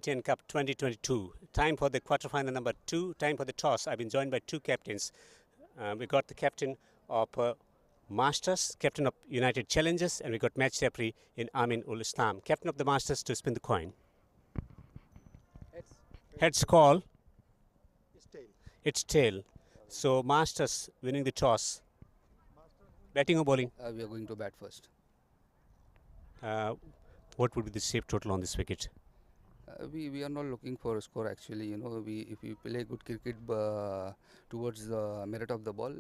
T10 Cup 2022. Time for the quarterfinal number 2. Time for the toss. I've been joined by two captains. We got the captain of Masters, captain of United Challengers, and we got match referee in Amin Ul Islam. Captain of the Masters to spin the coin. Heads call. It's tail. So Masters winning the toss. Batting or bowling? We are going to bat first. What would be the safe total on this wicket? We are not looking for a score actually. You know, if we play good cricket towards the merit of the ball,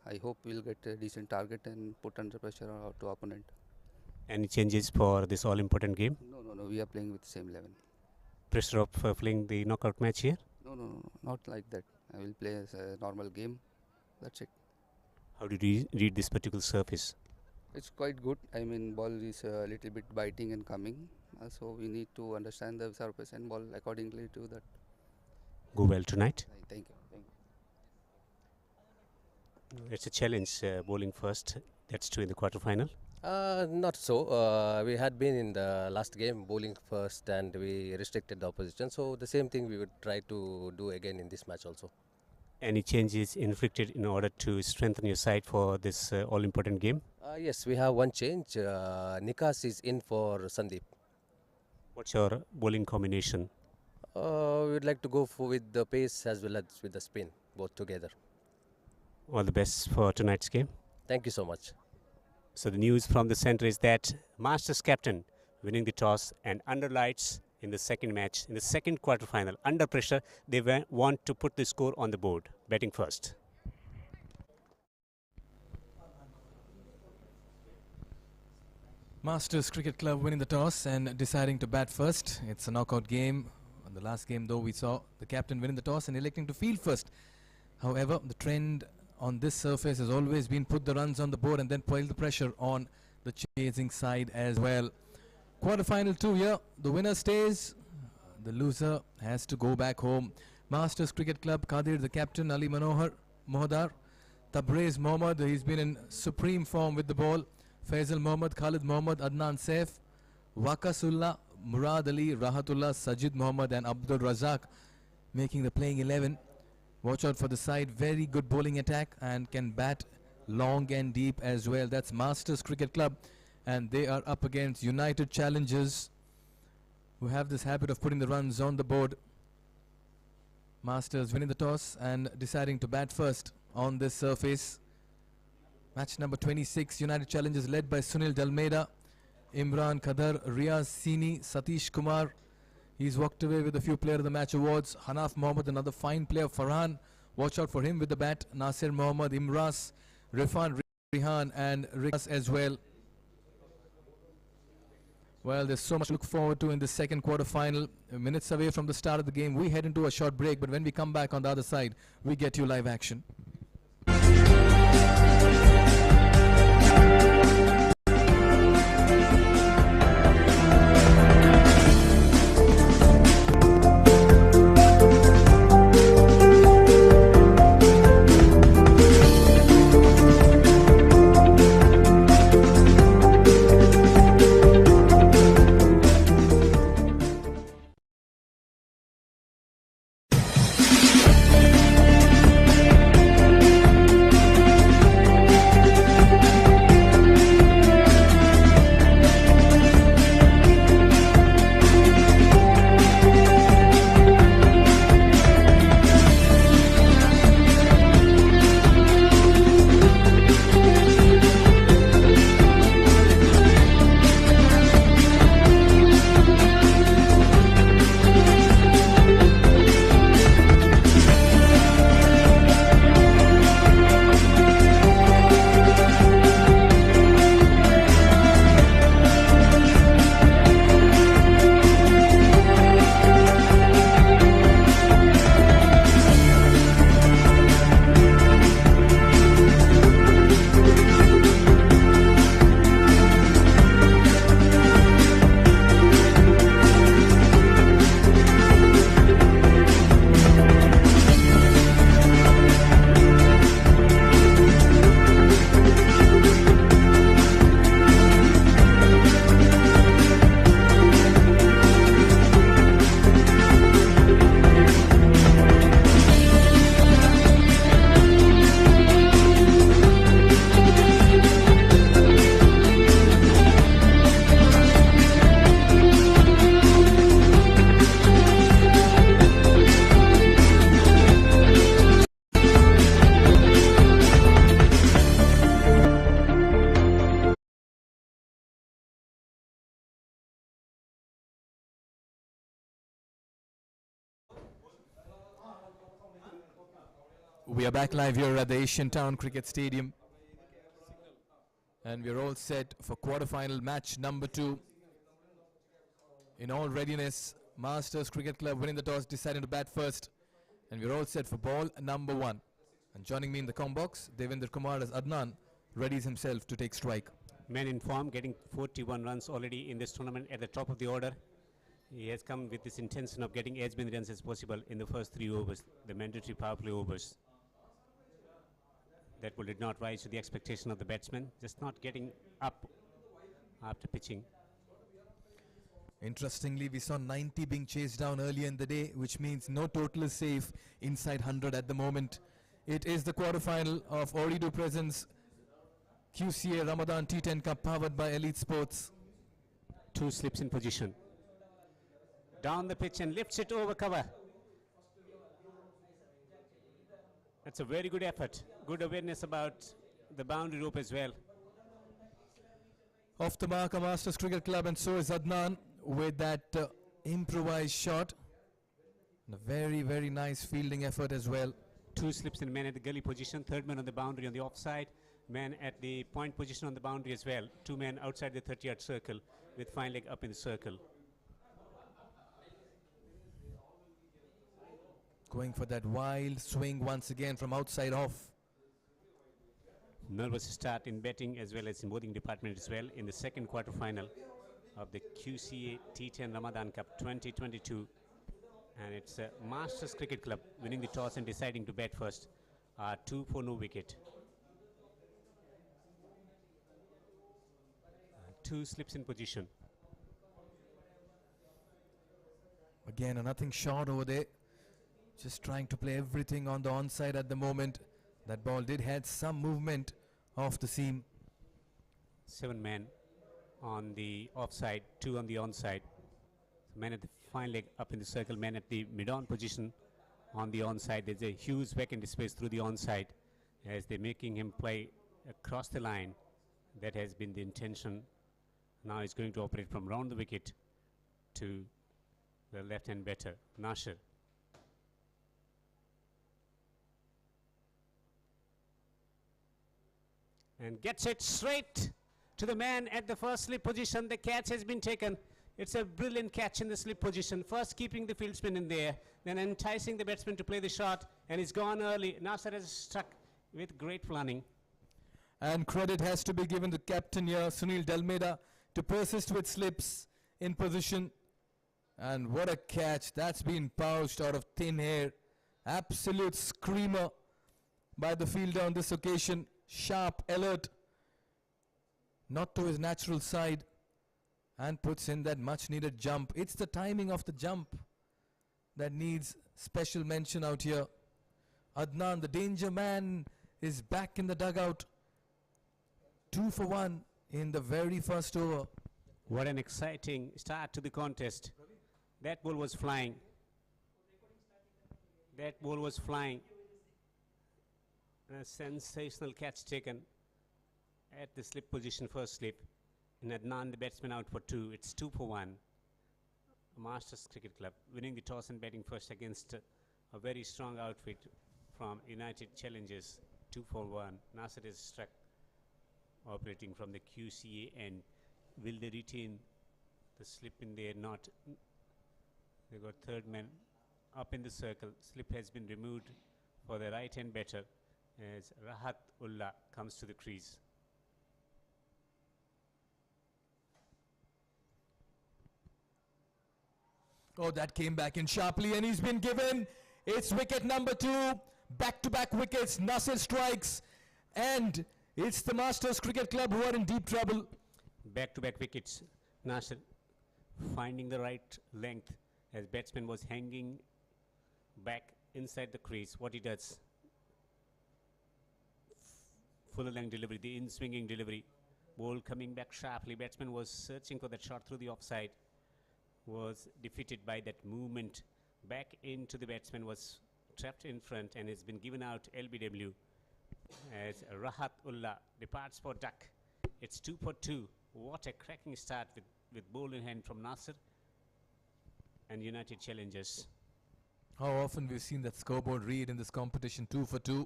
I hope we'll get a decent target and put under pressure to opponent. Any changes for this all-important game? No. We are playing with the same 11. Pressure of playing the knockout match here? No, not like that. I will play as a normal game. That's it. How did you read this particular surface? It's quite good. I mean, ball is a little bit biting and coming. So we need to understand the surface and ball accordingly to that. Go well tonight. Thank you. It's a challenge, bowling first. That's true in the quarterfinal. Not so. We had been in the last game bowling first and we restricted the opposition. So the same thing we would try to do again in this match also. Any changes inflicted in order to strengthen your side for this all-important game? Yes, we have one change. Nikas is in for Sandeep. What's your bowling combination? We would like to go with the pace as well as with the spin, both together. All the best for tonight's game. Thank you so much. So the news from the centre is that Masters captain winning the toss and under lights in the second match, in the second quarterfinal. Under pressure, they want to put the score on the board. Batting first. Masters Cricket Club winning the toss and deciding to bat first. It's a knockout game. On the last game, though, we saw the captain winning the toss and electing to field first. However, the trend on this surface has always been put the runs on the board and then pile the pressure on the chasing side as well. Quarterfinal 2 here. The winner stays. The loser has to go back home. Masters Cricket Club, Kadir the captain, Ali Manohar Mohdar, Tabrez Mohammad, he's been in supreme form with the ball. Faisal Mohammad, Khalid Mohammad, Adnan Saif, Waqasullah, Murad Ali, Rahatullah, Sajid Mohammad and Abdul Razak making the playing 11. Watch out for the side. Very good bowling attack and can bat long and deep as well. That's Masters Cricket Club and they are up against United Challengers who have this habit of putting the runs on the board. Masters winning the toss and deciding to bat first on this surface. Match number 26, United Challengers led by Sunil Dalmeda, Imran Khadar, Riyaz Sini, Satish Kumar. He's walked away with a few Player of the Match awards. Hanaf Mohammad, another fine player. Farhan, watch out for him with the bat. Nasir Mohammad, Imras, Rifan Rihan and Rikas as well. Well, there's so much to look forward to in the second quarter-final. Minutes away from the start of the game, we head into a short break, but when we come back on the other side, we get you live action. We are back live here at the Asian Town Cricket Stadium. And we're all set for quarter-final match number 2. In all readiness, Masters Cricket Club winning the toss, deciding to bat first. And we're all set for ball number 1. And joining me in the comm box, Devendra Kumar as Adnan readies himself to take strike. Man in form, getting 41 runs already in this tournament at the top of the order. He has come with this intention of getting as many runs as possible in the first 3 overs, the mandatory power play overs. That will did not rise to the expectation of the batsman, just not getting up after pitching. Interestingly, we saw 90 being chased down earlier in the day, which means no total is safe inside 100 at the moment. It is the quarterfinal of Ooredoo Presents QCA Ramadan T10 Cup powered by Elite Sports. 2 slips in position. Down the pitch and lifts it over cover. That's a very good effort. Good awareness about the boundary rope as well. Off the mark, a Masters Cricket Club, and so is Adnan with that improvised shot. And a very, very nice fielding effort as well. 2 slips in man at the gully position, 3rd man on the boundary on the offside, man at the point position on the boundary as well. 2 men outside the 30-yard circle with fine leg up in the circle. Going for that wild swing once again from outside off. Nervous start in batting as well as in bowling department as well in the second quarter final of the QCA T10 Ramadan Cup 2022. And it's Masters Cricket Club winning the toss and deciding to bat first. 2 for no wicket. 2 slips in position. Again, a nothing short over there. Just trying to play everything on the onside at the moment. That ball did had some movement off the seam. 7 men on the offside, 2 on the onside. Man at the fine leg up in the circle, man at the mid-on position on the onside. There's a huge vacant space through the onside as they're making him play across the line. That has been the intention. Now he's going to operate from round the wicket to the left-hand batter, Nasir. And gets it straight to the man at the first slip position. The catch has been taken. It's a brilliant catch in the slip position. First keeping the field spin in there, then enticing the batsman to play the shot, and he's gone early. Nasir has struck with great planning. And credit has to be given to captain here, Sunil Dalmeda, to persist with slips in position. And what a catch. That's been pouched out of thin air. Absolute screamer by the fielder on this occasion. Sharp, alert, not to his natural side, and puts in that much needed jump. It's the timing of the jump that needs special mention out here. Adnan, the danger man, is back in the dugout. 2 for 1 in the very first over. What an exciting start to the contest. That ball was flying. That ball was flying. A sensational catch taken at the slip position, first slip. And Adnan, the batsman, out for 2. It's 2 for 1. Masters Cricket Club winning the toss and batting first against a very strong outfit from United Challengers. 2 for 1. Nasir is struck operating from the QCA end. Will they retain the slip in there? Not. They got 3rd man up in the circle. Slip has been removed for the right hand batter as Rahat Ullah comes to the crease. Oh, that came back in sharply, and he's been given. It's wicket number 2. Back-to-back wickets. Nasir strikes. And it's the Masters Cricket Club who are in deep trouble. Back-to-back wickets. Nasir finding the right length as batsman was hanging back inside the crease. What he does, full length delivery, the in-swinging delivery, ball coming back sharply. Batsman was searching for that shot through the offside, was defeated by that movement back into the batsman, was trapped in front and has been given out LBW as Rahat Ullah departs for duck. It's 2 for 2. What a cracking start with ball in hand from Nasir and United Challengers. How often we've seen that scoreboard read in this competition, 2 for 2.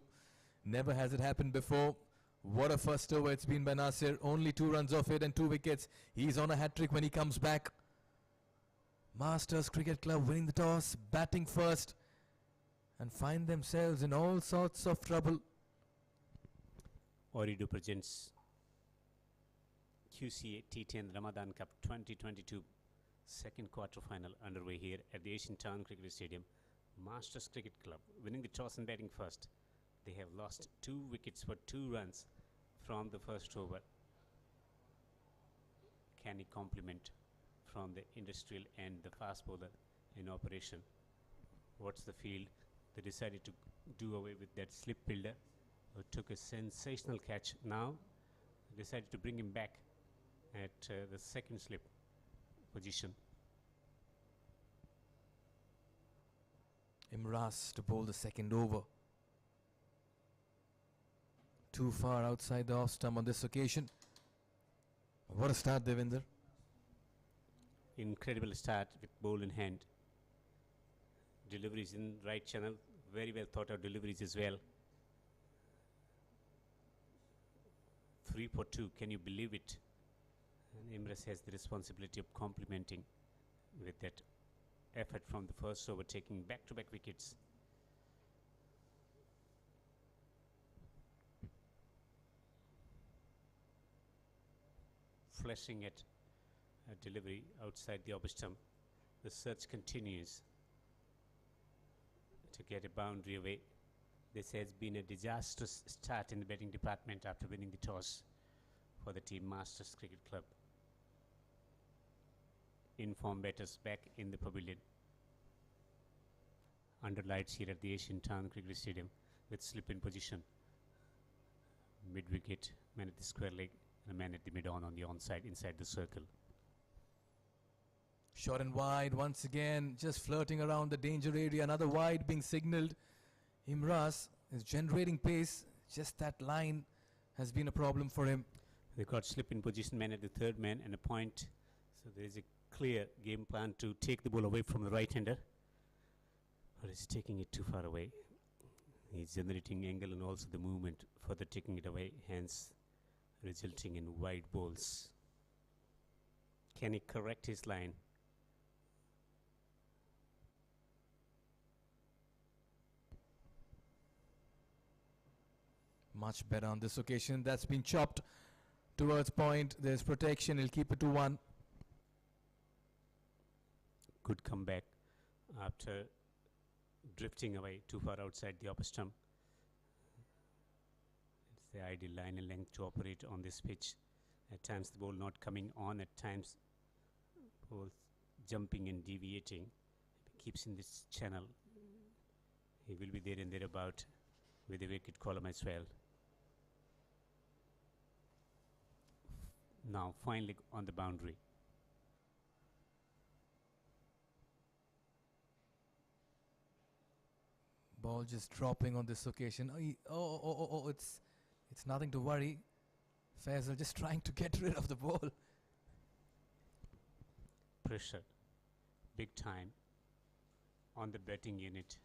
Never has it happened before. What a first over it's been by Nasir. Only 2 runs off it and 2 wickets. He's on a hat-trick when he comes back. Masters Cricket Club winning the toss, batting first, and find themselves in all sorts of trouble. Ooredoo presents QCA T10 Ramadan Cup 2022 second quarter final underway here at the Asian Town Cricket Stadium. Masters Cricket Club winning the toss and batting first. They have lost 2 wickets for 2 runs from the first over. Can he complement from the industrial and the fast bowler in operation? What's the field? They decided to do away with that slip builder who took a sensational catch. Now decided to bring him back at the second slip position. Imras to bowl the second over. Too far outside the off stump on this occasion. What a start, Devinder. Incredible start with ball in hand. Deliveries in right channel. Very well thought out deliveries as well. 3 for 2. Can you believe it? And Imras has the responsibility of complementing with that effort from the first over, taking back-to-back wickets. Flashing at a delivery outside the off stump. The search continues to get a boundary away. This has been a disastrous start in the batting department after winning the toss for the team Masters Cricket Club. Informed batters back in the pavilion. Under lights here at the Asian Town Cricket Stadium with slip in position. Mid wicket, man at the square leg, and a man at the mid-on the onside inside the circle. Short and wide once again, just flirting around the danger area. Another wide being signalled. Imras is generating pace. Just that line has been a problem for him. They got slip in position, man at the third man and a point. So there is a clear game plan to take the ball away from the right-hander. But he's taking it too far away. He's generating angle and also the movement further taking it away, hence resulting in wide balls. Can he correct his line? Much better on this occasion. That's been chopped towards point. There's protection. He'll keep it to 1. Good comeback after drifting away too far outside the upper stump. It's the ideal line and length to operate on this pitch. At times the ball not coming on, at times ball jumping and deviating. If he keeps in this channel, he will be there and thereabout with the wicket column as well. Now finally on the boundary. Ball just dropping on this occasion. It's nothing to worry. Faisal just trying to get rid of the ball. Pressure, big time on the batting unit.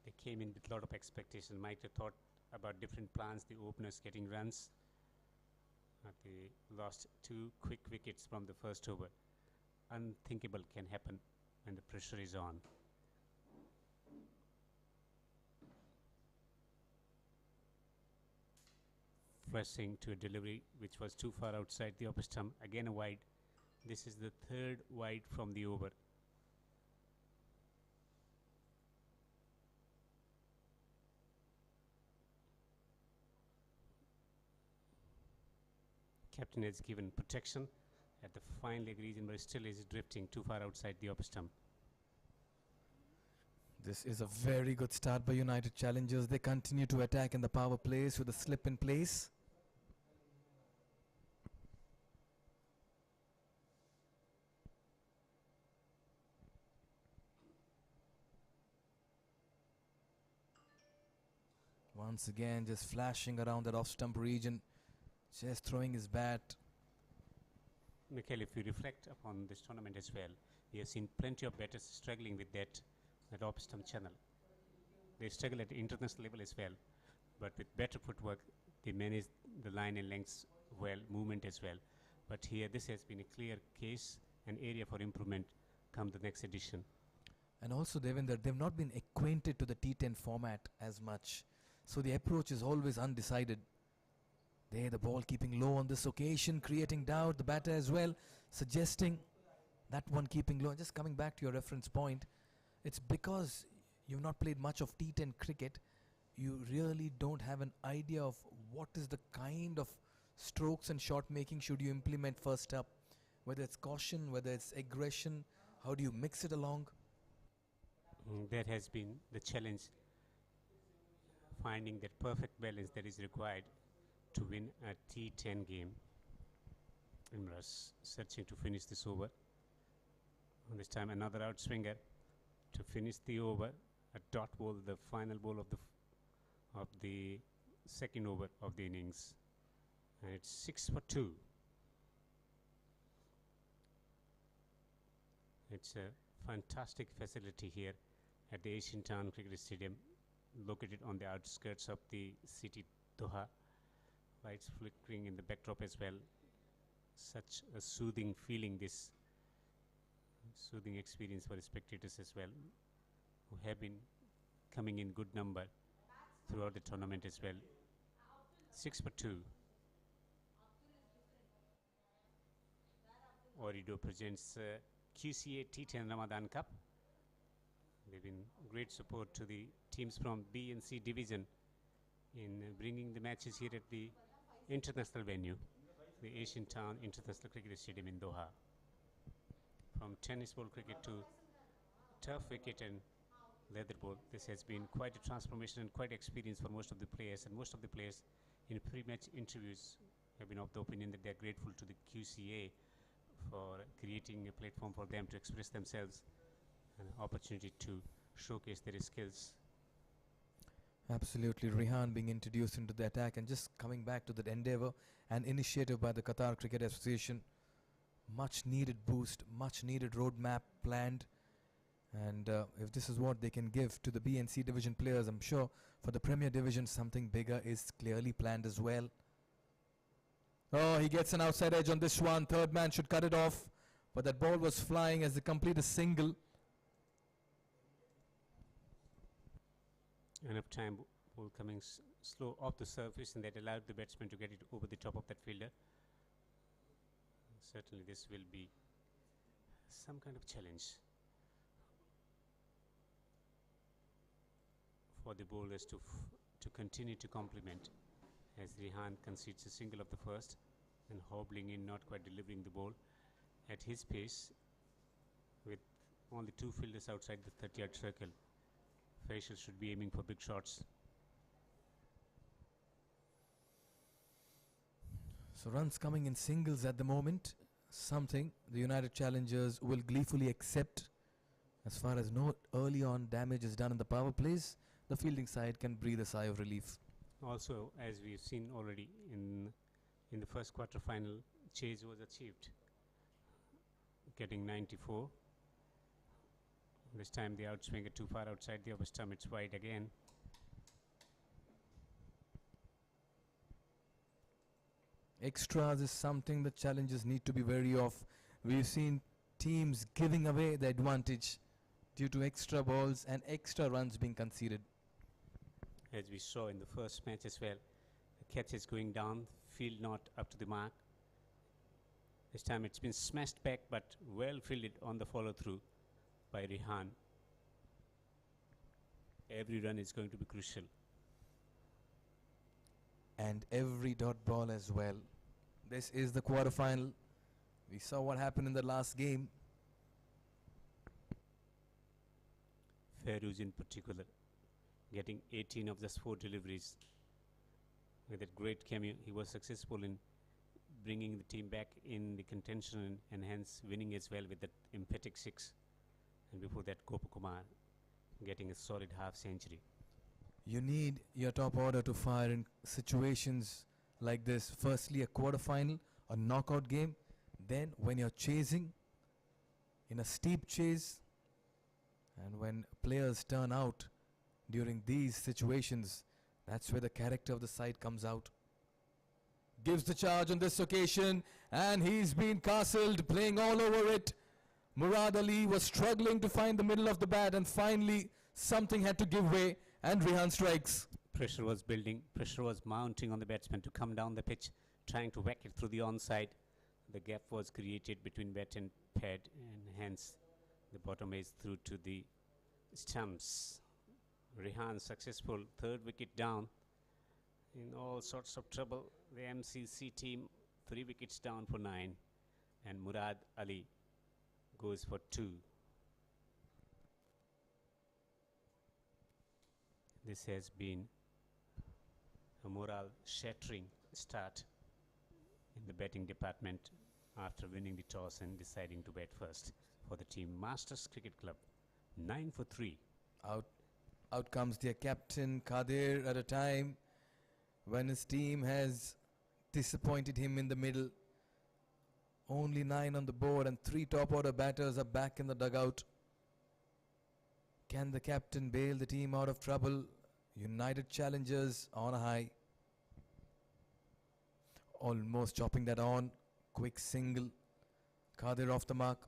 They came in with a lot of expectation. Might have thought about different plans, the openers getting runs. But they lost 2 quick wickets from the first over. Unthinkable can happen when the pressure is on. Flashing to a delivery which was too far outside the upper stump. Again a wide. This is the 3rd wide from the over. Captain has given protection at the fine leg region, but still is drifting too far outside the upper stump. This is a very good start by United Challengers. They continue to attack in the power plays with a slip in place. Once again, just flashing around that off-stump region, just throwing his bat. Mikhail, if you reflect upon this tournament as well, we have seen plenty of batters struggling with that that off-stump channel. They struggle at the international level as well, but with better footwork, they manage the line and lengths well, movement as well. But here, this has been a clear case, an area for improvement come the next edition. And also, Devendra, they've not been acquainted to the T10 format as much. So the approach is always undecided. There, the ball keeping low on this occasion, creating doubt. The batter as well, suggesting that one keeping low. Just coming back to your reference point, it's because you've not played much of T10 cricket. You really don't have an idea of what is the kind of strokes and shot making should you implement first up. Whether it's caution, whether it's aggression, how do you mix it along? That has been the challenge, finding that perfect balance that is required to win a T10 game. Imras searching to finish this over. And this time another outswinger to finish the over. A dot ball, the final ball of the second over of the innings. And it's 6 for 2. It's a fantastic facility here at the Asian Town Cricket Stadium, located on the outskirts of the city Doha. Lights flickering in the backdrop as well. Such a soothing feeling, this soothing experience for the spectators as well, who have been coming in good number throughout the tournament as well. 6 for 2. Ooredoo presents QCA T10 Ramadan Cup. They've been great support to the teams from B and C division in bringing the matches here at the international venue, the Asian Town International Cricket Stadium in Doha. From tennis ball cricket to turf wicket and leather ball, this has been quite a transformation and quite experience for most of the players, and most of the players in pre-match interviews have been of the opinion that they are grateful to the QCA for creating a platform for them to express themselves, an opportunity to showcase their skills. Absolutely, Rehan being introduced into the attack, and just coming back to that endeavour and initiative by the Qatar Cricket Association. Much needed boost, much needed roadmap planned, and if this is what they can give to the B and C division players, I'm sure for the Premier Division something bigger is clearly planned as well. Oh, he gets an outside edge on this one. Third man should cut it off, but that ball was flying as they complete a single. Enough time, ball coming slow off the surface, and that allowed the batsman to get it over the top of that fielder. Certainly this will be some kind of challenge for the bowlers to continue to complement, as Rehan concedes a single of the first and hobbling in, not quite delivering the ball at his pace with only two fielders outside the 30-yard circle. Faisal should be aiming for big shots. So runs coming in singles at the moment, something the United Challengers will gleefully accept. As far as no early on damage is done in the power plays, the fielding side can breathe a sigh of relief. Also, as we've seen already in the first quarter final, chase was achieved, getting 94. This time the outswinger too far outside the upper stump, it's wide again. Extras is something the challengers need to be wary of. We've seen teams giving away the advantage due to extra balls and extra runs being conceded. As we saw in the first match as well, the catch is going down, field not up to the mark. This time it's been smashed back, but well fielded on the follow through by Rehan. Every run is going to be crucial. And every dot ball as well. This is the quarterfinal. We saw what happened in the last game. Feroz in particular, getting 18 of just 4 deliveries. With that great cameo, he was successful in bringing the team back in the contention and hence winning as well with that emphatic 6. And before that, Gopakumar getting a solid half century. You need your top order to fire in situations like this. Firstly, a quarterfinal, a knockout game. Then when you're chasing in a steep chase, and And when players turn out during these situations, that's where the character of the side comes out. Gives the charge on this occasion, and he's been castled, playing all over it. Murad Ali was struggling to find the middle of the bat, and finally something had to give way, and Rehan strikes. Pressure was building, pressure was mounting on the batsman to come down the pitch, trying to whack it through the onside. The gap was created between bat and pad, and hence the bottom is through to the stumps. Rehan successful, third wicket down. In all sorts of trouble, the MCC team 3 wickets down for 9, and Murad Ali goes for 2. This has been a morale shattering start in the batting department after winning the toss and deciding to bat first for the team Masters Cricket Club. 9 for 3. Out comes their captain Kadir at a time when his team has disappointed him in the middle. Only 9 on the board, and 3 top order batters are back in the dugout. Can the captain bail the team out of trouble? United Challengers on a high. Almost chopping that on. Quick single. Kadir off the mark.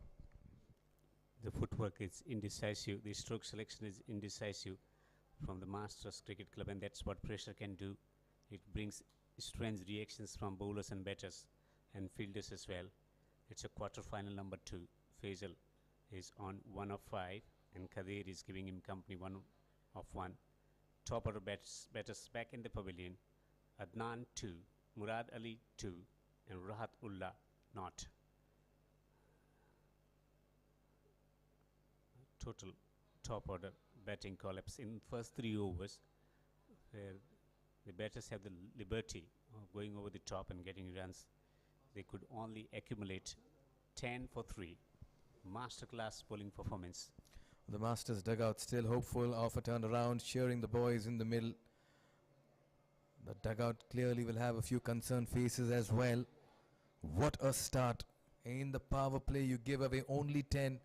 The footwork is indecisive. The stroke selection is indecisive from the Masters Cricket Club, and that's what pressure can do. It brings strange reactions from bowlers and batters and fielders as well. It's a quarter-final number 2. Faisal is on 1 of 5, and Kadir is giving him company 1 of 1. Top order batters back in the pavilion. Adnan 2, Murad Ali 2, and Rahat Ullah not. Total top order batting collapse in first 3 overs, where the batters have the liberty of going over the top and getting runs. They could only accumulate 10 for 3. Masterclass bowling performance. The Masters dugout still hopeful of a turnaround, cheering the boys in the middle. The dugout clearly will have a few concerned faces as well. What a start. In the power play, you give away only 10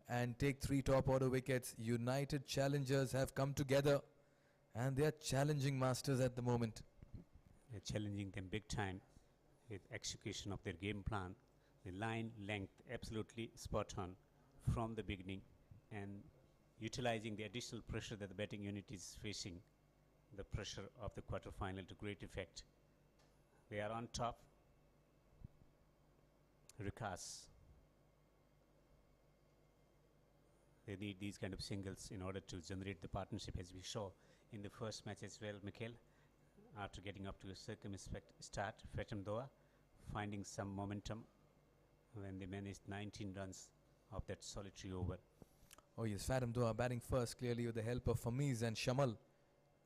and take 3 top order wickets. United Challengers have come together, and they are challenging Masters at the moment. They're challenging them big time with execution of their game plan. The line length absolutely spot on from the beginning, and utilizing the additional pressure that the batting unit is facing, the pressure of the quarter-final, to great effect. They are on top. Rikas. They need these kind of singles in order to generate the partnership, as we saw in the first match as well, Mikhail. After getting up to a circumspect start, Fatam Doha finding some momentum when they managed 19 runs of that solitary over. Oh yes, Fatam Doha batting first, clearly with the help of Famiz and Shamal.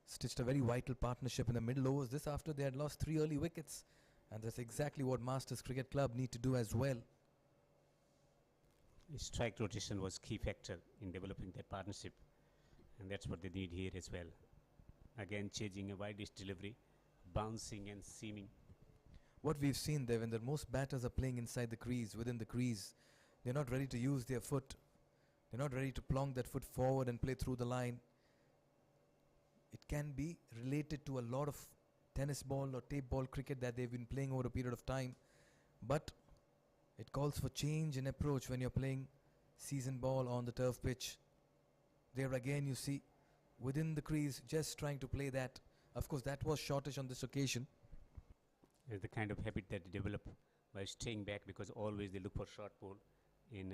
Stitched a very vital partnership in the middle overs. This after they had lost 3 early wickets. And that's exactly what Masters Cricket Club need to do as well. Strike rotation was key factor in developing that partnership, and that's what they need here as well. Again, changing a wide-dish delivery, bouncing and seaming. What we've seen there, when the most batters are playing inside the crease, within the crease, they're not ready to use their foot. They're not ready to plonk that foot forward and play through the line. It can be related to a lot of tennis ball or tape ball cricket that they've been playing over a period of time. But it calls for change in approach when you're playing season ball on the turf pitch. There again you see within the crease just trying to play that. Of course that was shortish on this occasion. It's the kind of habit that they develop by staying back, because always they look for short ball in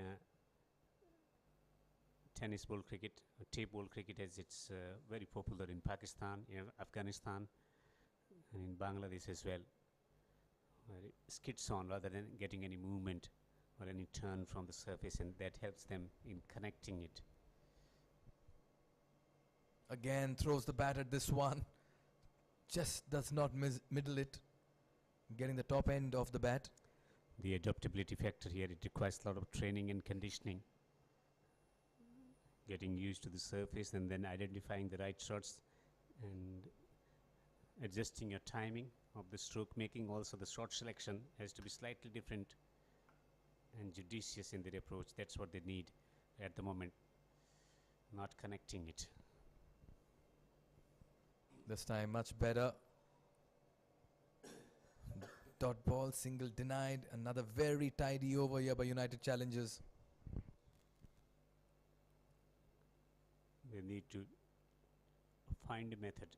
tennis ball cricket, tape ball cricket, as it's very popular in Pakistan, in Afghanistan, and in Bangladesh as well. It skids on rather than getting any movement or any turn from the surface, and that helps them in connecting it. Again throws the bat at this one. Just does not middle it. Getting the top end of the bat. The adaptability factor here, it requires a lot of training and conditioning. Getting used to the surface and then identifying the right shots and adjusting your timing of the stroke making. Also the shot selection has to be slightly different and judicious in their approach. That's what they need at the moment. Not connecting it. This time much better. Dot ball, single denied. Another very tidy over here by United Challengers. They need to find a method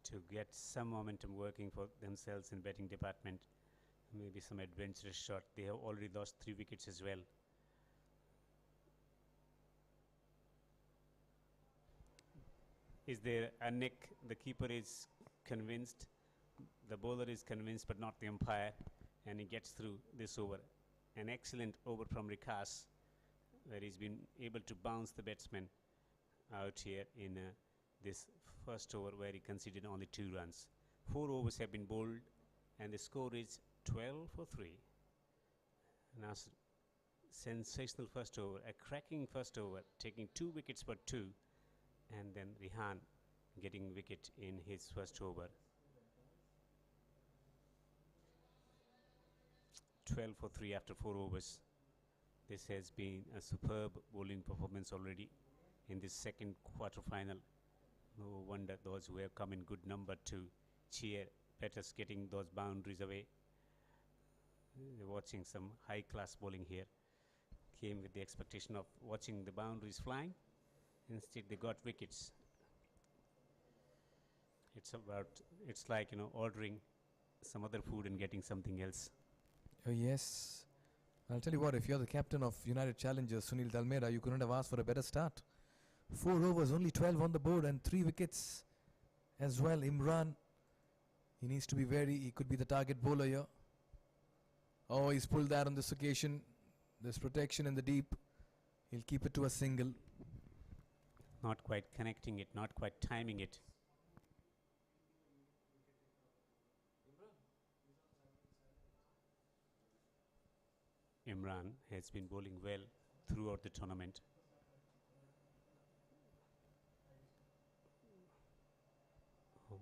to get some momentum working for themselves in batting department. Maybe some adventurous shot. They have already lost 3 wickets as well. Is there a nick? The keeper is convinced. The bowler is convinced, but not the umpire. And he gets through this over. An excellent over from Rikas, where he's been able to bounce the batsman out here in this first over, where he conceded only 2 runs. 4 overs have been bowled, and the score is 12 for 3. Now, sensational first over, a cracking first over, taking 2 wickets for 2, and then Rihan getting wicket in his first over. 12 for 3 after 4 overs. This has been a superb bowling performance already in this second quarter final. No wonder those who have come in good number to cheer batters getting those boundaries away. They're watching some high class bowling here. Came with the expectation of watching the boundaries flying. Instead they got wickets. It's like, ordering some other food and getting something else. Oh yes. I'll tell you what, if you're the captain of United Challengers, Sunil Dalmera, you couldn't have asked for a better start. 4 overs, only 12 on the board and 3 wickets as well. Imran, he needs to be he could be the target bowler here. Oh, he's pulled that on this occasion. There's protection in the deep. He'll keep it to a single. Not quite connecting it, not quite timing it. Imran has been bowling well throughout the tournament.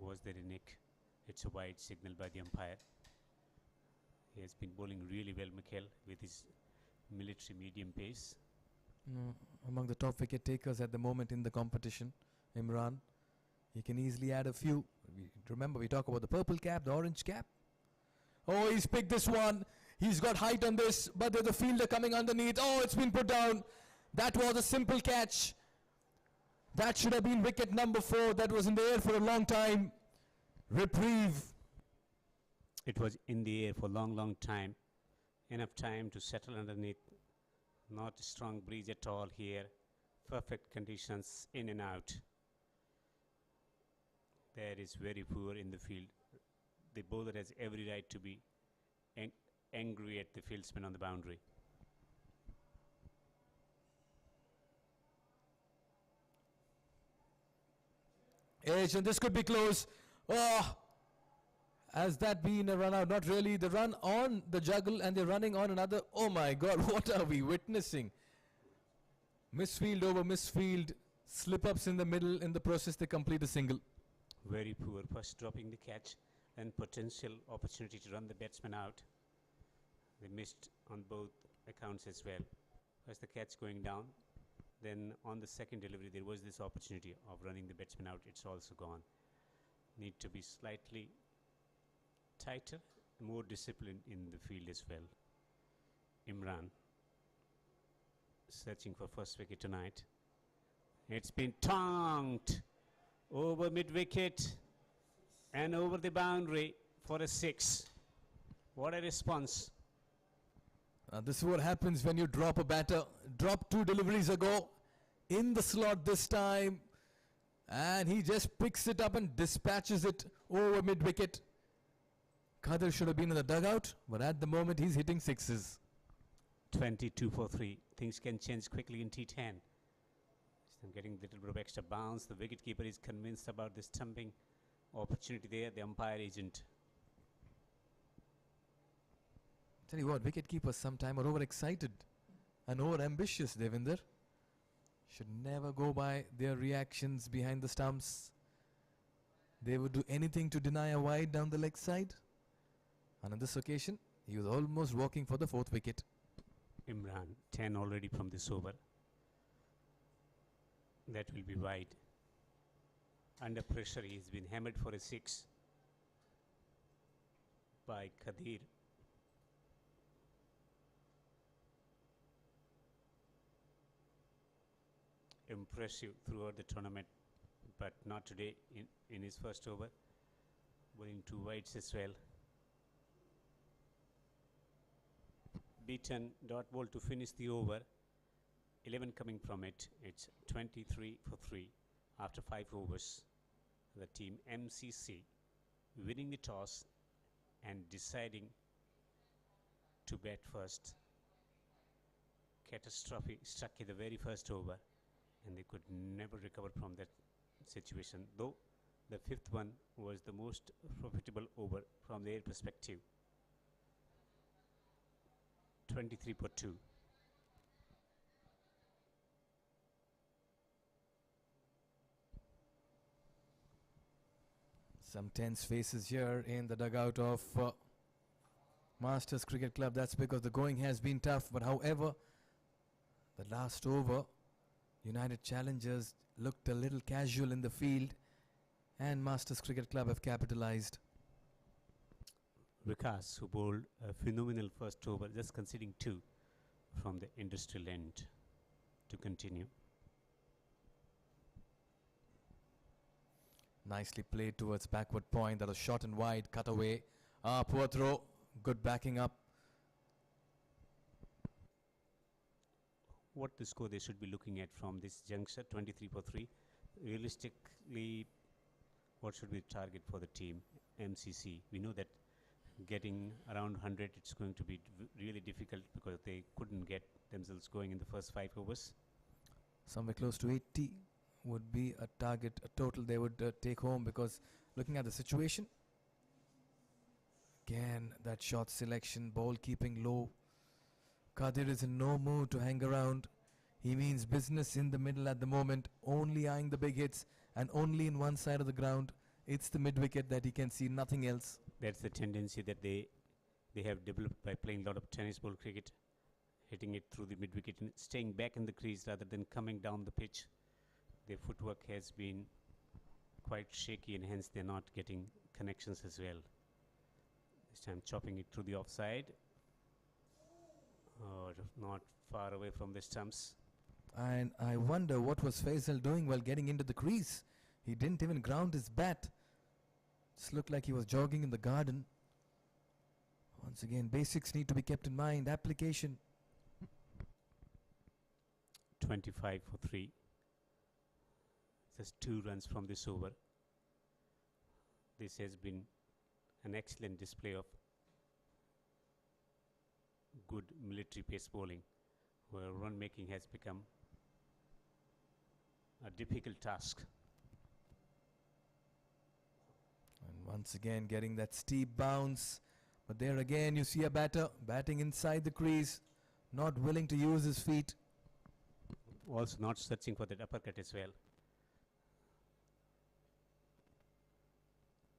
Was there a nick? It's a wide signal by the umpire. He has been bowling really well, Mikhail, with his military medium pace. Among the top wicket takers at the moment in the competition, Imran. He can easily add a few. Remember, we talk about the purple cap, the orange cap. Oh, he's picked this one. He's got height on this, but there's a fielder coming underneath. Oh, it's been put down. That was a simple catch. That should have been wicket number 4. That was in the air for a long time. Reprieve. It was in the air for a long time. Enough time to settle underneath. Not a strong breeze at all here. Perfect conditions in and out. That is very poor in the field. The bowler has every right to be angry at the fieldsman on the boundary. Edge, and this could be close. Oh, has that been a run out? Not really. The run on the juggle and they're running on another. Oh my God, what are we witnessing? Misfield over misfield. Slip-ups in the middle. In the process, they complete a single. Very poor. First dropping the catch and potential opportunity to run the batsman out. They missed on both accounts as well. First the catch going down. Then on the second delivery, there was this opportunity of running the batsman out. It's also gone. Need to be slightly tighter, more disciplined in the field as well. Imran searching for first wicket tonight. It's been tonked over mid-wicket and over the boundary for a 6. What a response. This is what happens when you drop a batter. Dropped 2 deliveries ago. In the slot this time. And he just picks it up and dispatches it over mid-wicket. Kadir should have been in the dugout, but at the moment he's hitting 6s. 22 for 3. Things can change quickly in T10. I'm getting a little bit of extra bounce. The wicketkeeper is convinced about this stumping opportunity there. The umpire isn't. Tell you what, wicketkeepers sometimes are overexcited and over-ambitious, Devinder. Should never go by their reactions behind the stumps. They would do anything to deny a wide down the leg side. And on this occasion, he was almost walking for the 4th wicket. Imran, 10 already from this over. That will be wide. Under pressure, he's been hammered for a 6 by Kadir. Impressive throughout the tournament, but not today in his first over. Bowling 2 wides as well. Beaten dot ball to finish the over. 11 coming from it. It's 23 for 3 after 5 overs. The team MCC winning the toss and deciding to bat first. Catastrophe struck in the very first over, and they could never recover from that situation, though the 5th one was the most profitable over from their perspective. 23 for 2. Some tense faces here in the dugout of Masters Cricket Club. That's because the going has been tough, but however, the last over, United Challengers looked a little casual in the field, and Masters Cricket Club have capitalized. Vikas, who bowled a phenomenal first over, just conceding 2 from the industrial end to continue. Nicely played towards backward point. That was short and wide, cut away. Poor throw. Good backing up. What the score they should be looking at from this juncture? 23 for 3. Realistically, what should be the target for the team MCC? We know that getting around 100, it's going to be really difficult because they couldn't get themselves going in the first 5 overs. Somewhere close to 80 would be a target, a total they would take home, because looking at the situation, again that shot selection, ball keeping low. Kadir is in no mood to hang around. He means business in the middle at the moment, only eyeing the big hits and only in one side of the ground. It's the mid wicket that he can see, nothing else. That's the tendency that they have developed by playing a lot of tennis ball cricket, hitting it through the mid wicket and staying back in the crease rather than coming down the pitch. Their footwork has been quite shaky, and hence they're not getting connections as well. This time chopping it through the offside. Not far away from the stumps. And I wonder what was Faisal doing while getting into the crease. He didn't even ground his bat. Just looked like he was jogging in the garden. Once again, basics need to be kept in mind. Application. 25 for 3. Just 2 runs from this over. This has been an excellent display of good military pace bowling, where run making has become a difficult task. And once again getting that steep bounce. But there again you see a batter batting inside the crease, not willing to use his feet. Also not searching for that uppercut as well.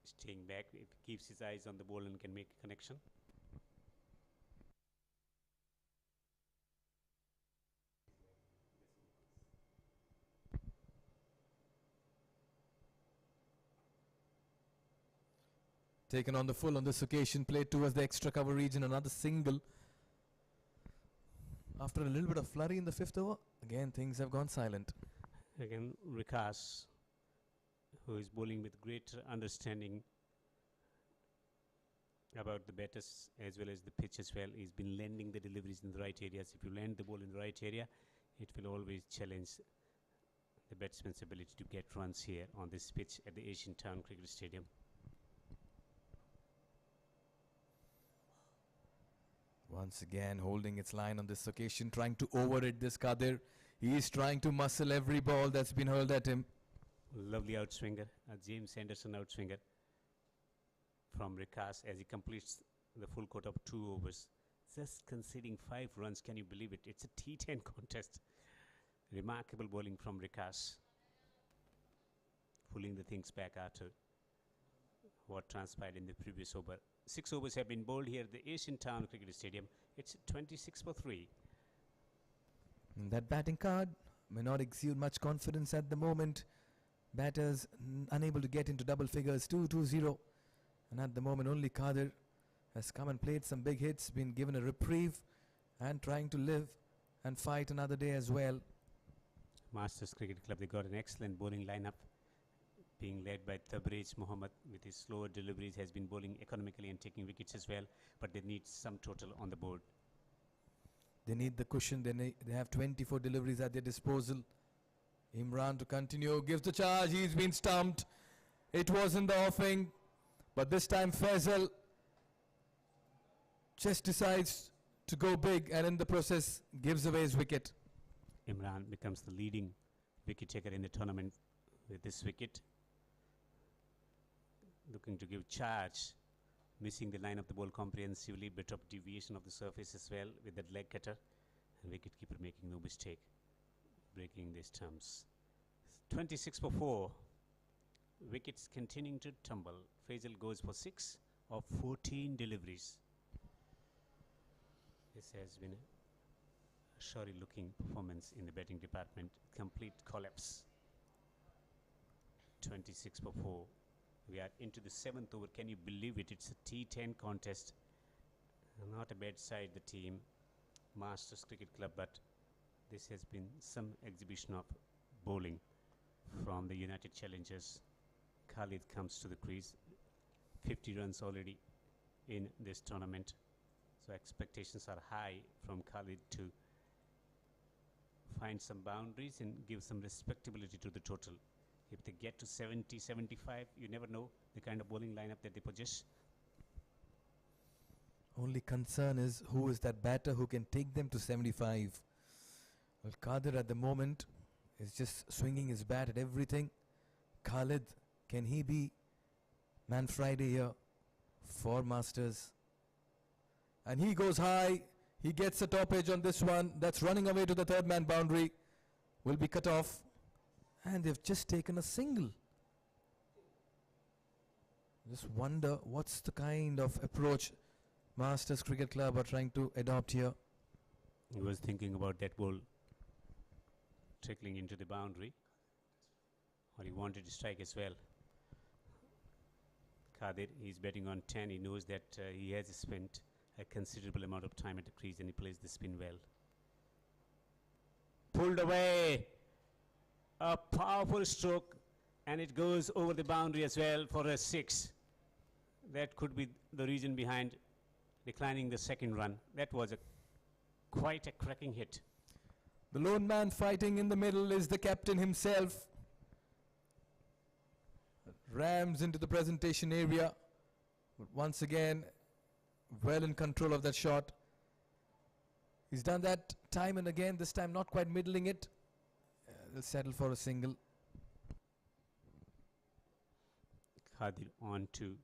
Staying back, it keeps his eyes on the ball and can make a connection. Taken on the full on this occasion, played towards the extra cover region, another single. After a little bit of flurry in the 5th over, again things have gone silent. Again, Vikas, who is bowling with great understanding about the batters as well as the pitch as well. He's been landing the deliveries in the right areas. If you land the ball in the right area, it will always challenge the batsman's ability to get runs here on this pitch at the Asian Town Cricket Stadium. Once again holding its line on this occasion, trying to overhit this Kadir. He is trying to muscle every ball that's been hurled at him. Lovely outswinger, James Anderson outswinger from Vikas as he completes the full quota of 2 overs. Just conceding 5 runs, can you believe it? It's a T10 contest. Remarkable bowling from Vikas. Pulling the things back after what transpired in the previous over. 6 overs have been bowled here at the Asian Town Cricket Stadium. It's 26 for 3. And that batting card may not exude much confidence at the moment. Batters unable to get into double figures, 2-2-0. And at the moment only Kadir has come and played some big hits, been given a reprieve and trying to live and fight another day as well. Masters Cricket Club, they got an excellent bowling lineup being led by Tabriz Mohammed with his slower deliveries, has been bowling economically and taking wickets as well, but they need some total on the board. They need the cushion. They have 24 deliveries at their disposal. Imran to continue, gives the charge. He's been stumped. It wasn't the offing, but this time Faisal just decides to go big and in the process gives away his wicket. Imran becomes the leading wicket taker in the tournament with this wicket. Looking to give charge, missing the line of the ball comprehensively, bit of deviation of the surface as well with that leg cutter, and wicketkeeper making no mistake, breaking the stumps. 26 for 4. Wickets continuing to tumble. Faisal goes for 6 of 14 deliveries. This has been a sorry looking performance in the batting department. Complete collapse. 26 for 4. We are into the 7th over. Can you believe it? It's a T10 contest. Not a bad side, the team. Masters Cricket Club, but this has been some exhibition of bowling from the United Challengers. Khalid comes to the crease. 50 runs already in this tournament. So expectations are high from Khalid to find some boundaries and give some respectability to the total. If they get to 70, 75, you never know the kind of bowling lineup that they possess. Only concern is who is that batter who can take them to 75. Well, Kadir at the moment is just swinging his bat at everything. Khalid, can he be Man Friday here for Masters? And he goes high. He gets a top edge on this one. That's running away to the third man boundary. Will be cut off. And they've just taken a single. Just wonder what's the kind of approach Masters Cricket Club are trying to adopt here. He was thinking about that ball trickling into the boundary, or he wanted to strike as well. Kadir, he's betting on 10. He knows that he has spent a considerable amount of time at the crease and he plays the spin well. Pulled away. A powerful stroke, and it goes over the boundary as well for a 6. That could be the reason behind declining the second run. That was quite a cracking hit. The lone man fighting in the middle is the captain himself. Rams into the presentation area. But once again, well in control of that shot. He's done that time and again, this time not quite middling it. They'll settle for a single. Khadir on to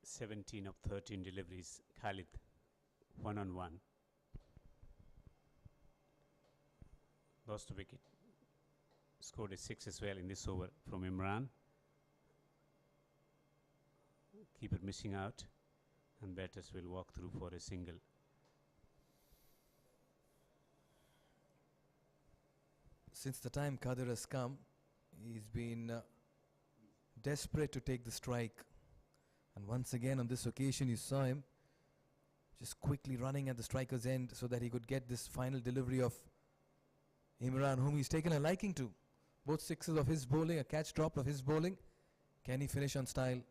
17 of 13 deliveries. Khalid 1-on-1. Lost a wicket. Scored a 6 as well in this over from Imran. Keeper missing out, and batters will walk through for a single. Since the time Kadir has come, he's been desperate to take the strike. And once again on this occasion you saw him just quickly running at the striker's end so that he could get this final delivery of Imran, whom he's taken a liking to. Both sixes of his bowling, a catch drop of his bowling. Can he finish on style?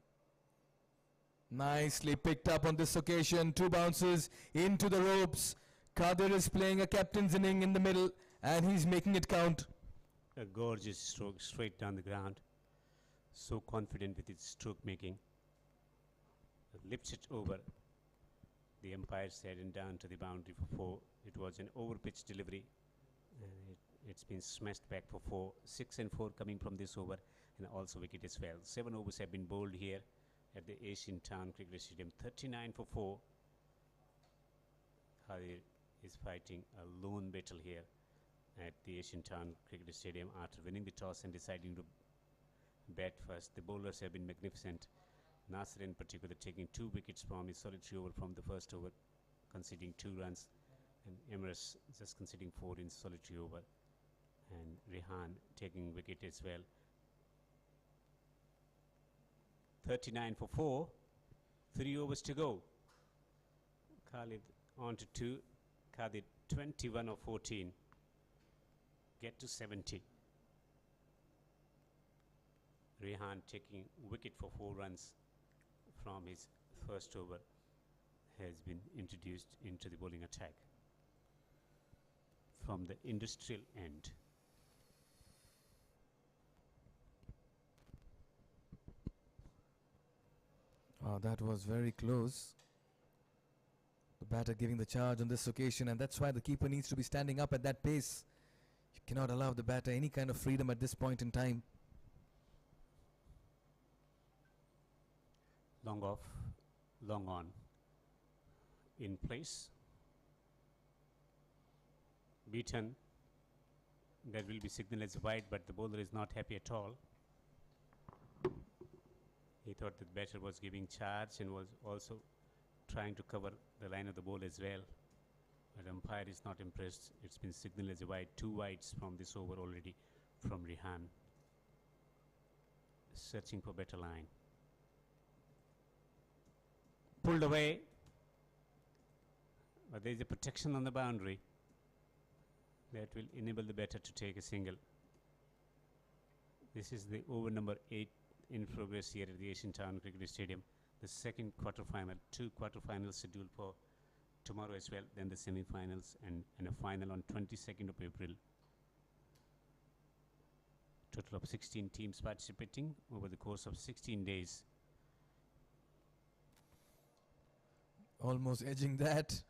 Nicely picked up on this occasion. 2 bounces into the ropes. Kadir is playing a captain's inning in the middle and he's making it count. A gorgeous stroke straight down the ground. So confident with his stroke making. Lifts it over the umpire's head and down to the boundary for 4. It was an over-pitch delivery. It's been smashed back for 4. 6 and 4 coming from this over, and also wicket as well. 7 overs have been bowled here at the Asian Town Cricket Stadium. 39 for 4. Khadir is fighting a lone battle here at the Asian Town Cricket Stadium after winning the toss and deciding to bat first. The bowlers have been magnificent. Nasser in particular taking 2 wickets from his solitary over from the first over, conceding 2 runs. And Emirates just conceding 4 in solitary over. And Rehan taking wicket as well. 39 for 4. 3 overs to go. Khalid on to 2. Khalid 21 of 14. Get to 70. Rehan taking wicket for 4 runs from his first over has been introduced into the bowling attack from the industrial end. Oh, that was very close. The batter giving the charge on this occasion, and that's why the keeper needs to be standing up at that pace. You cannot allow the batter any kind of freedom at this point in time. Long off, long on. In place. Beaten. That will be signaled as wide, but the bowler is not happy at all. He thought that the batter was giving charge and was also trying to cover the line of the ball as well. But umpire is not impressed. It's been signaled as a wide. 2 wides from this over already from Rehan. Searching for better line. Pulled away. But there is a protection on the boundary that will enable the batter to take a single. This is the over number 8 in progress here at the Asian Town Cricket Stadium. The second quarter-final, 2 quarter-finals scheduled for tomorrow as well, then the semi-finals and a final on 22nd of April. Total of 16 teams participating over the course of 16 days. Almost edging that.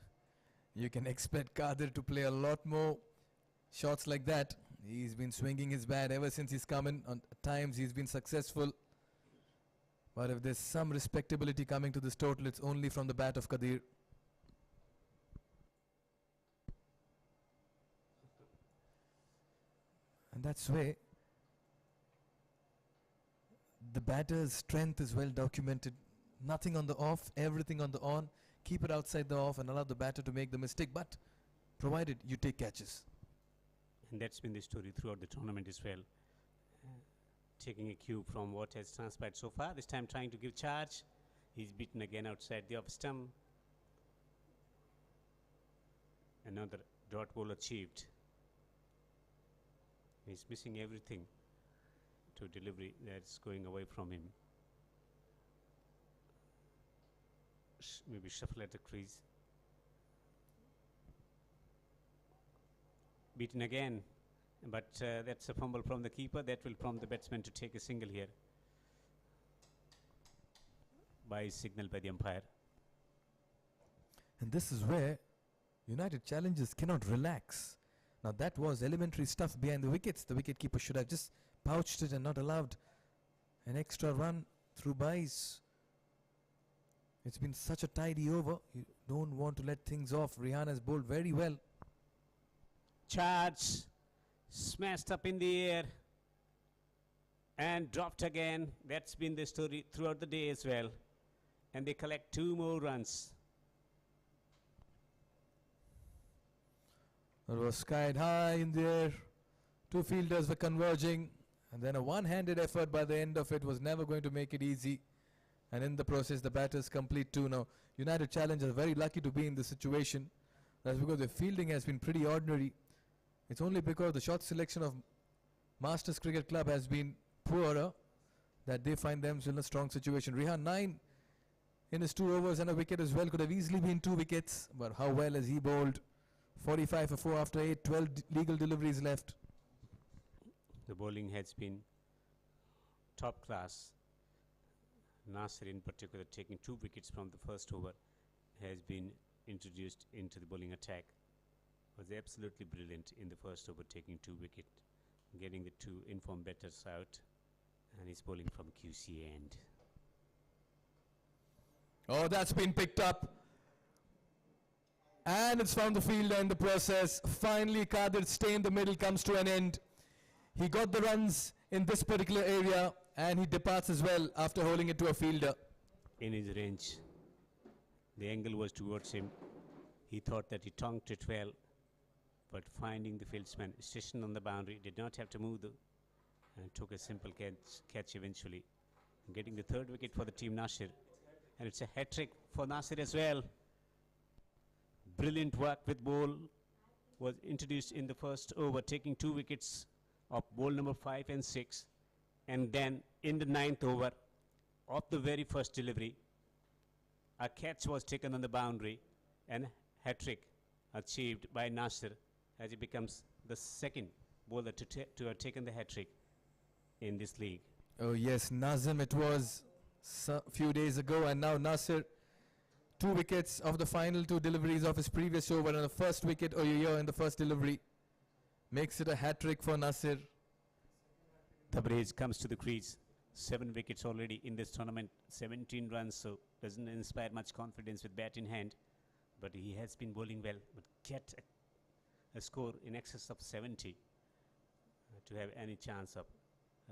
You can expect Kadir to play a lot more shots like that. He's been swinging his bat ever since he's come in. At times he's been successful. But if there's some respectability coming to this total, it's only from the bat of Kadir. And that's why the batter's strength is well documented. Nothing on the off, everything on the on. Keep it outside the off and allow the batter to make the mistake, but provided you take catches. And that's been the story throughout the tournament as well. Taking a cue from what has transpired so far. This time trying to give charge. He's beaten again outside the off stump. Another dot ball achieved. He's missing everything to delivery that's going away from him. Maybe shuffle at the crease. Beaten again, but that's a fumble from the keeper. That will prompt the batsman to take a single here by signal by the umpire. And this is where United challengers cannot relax. Now that was elementary stuff behind the wickets. The wicketkeeper should have just pouched it and not allowed an extra run through byes. It's been such a tidy over. You don't want to let things off. Rehan has bowled very well. Charge, smashed up in the air and dropped again. That's been the story throughout the day as well. And they collect 2 more runs. It was skied high in the air. 2 fielders were converging. And then a one-handed effort by the end of it was never going to make it easy. And in the process, the batters complete 2. Now, United challengers are very lucky to be in this situation. That's because the fielding has been pretty ordinary. It's only because the shot selection of Masters Cricket Club has been poorer that they find themselves in a strong situation. Rehan 9 in his 2 overs and a wicket as well. Could have easily been 2 wickets. But how well has he bowled? 45 for 4 after 8, 12 legal deliveries left. The bowling has been top class. Nasser in particular taking 2 wickets from the first over has been introduced into the bowling attack. Was absolutely brilliant in the first over, taking 2 wickets, getting the 2 informed batters out, and he's bowling from QC end. Oh, that's been picked up. And it's found the fielder in the process. Finally, Kadir's stay in the middle comes to an end. He got the runs in this particular area, and he departs as well after holding it to a fielder. In his range, the angle was towards him. He thought that he tongued it well, but finding the fieldsman stationed on the boundary, did not have to move and took a simple catch eventually, getting the third wicket for the team Nasir. And it's a hat-trick for Nasir as well. Brilliant work with ball was introduced in the first over, taking 2 wickets of ball number 5 and 6. And then in the 9th over of the very first delivery, a catch was taken on the boundary and hat-trick achieved by Nasir, as he becomes the second bowler to have taken the hat-trick in this league. Oh yes, Nazim, it was a few days ago, and now Nasir, 2 wickets of the final 2 deliveries of his previous over, and the first wicket in the first delivery makes it a hat-trick for Nasir. Tabrez comes to the crease. 7 wickets already in this tournament, 17 runs, so doesn't inspire much confidence with bat in hand. But he has been bowling well, but get a score in excess of 70 to have any chance of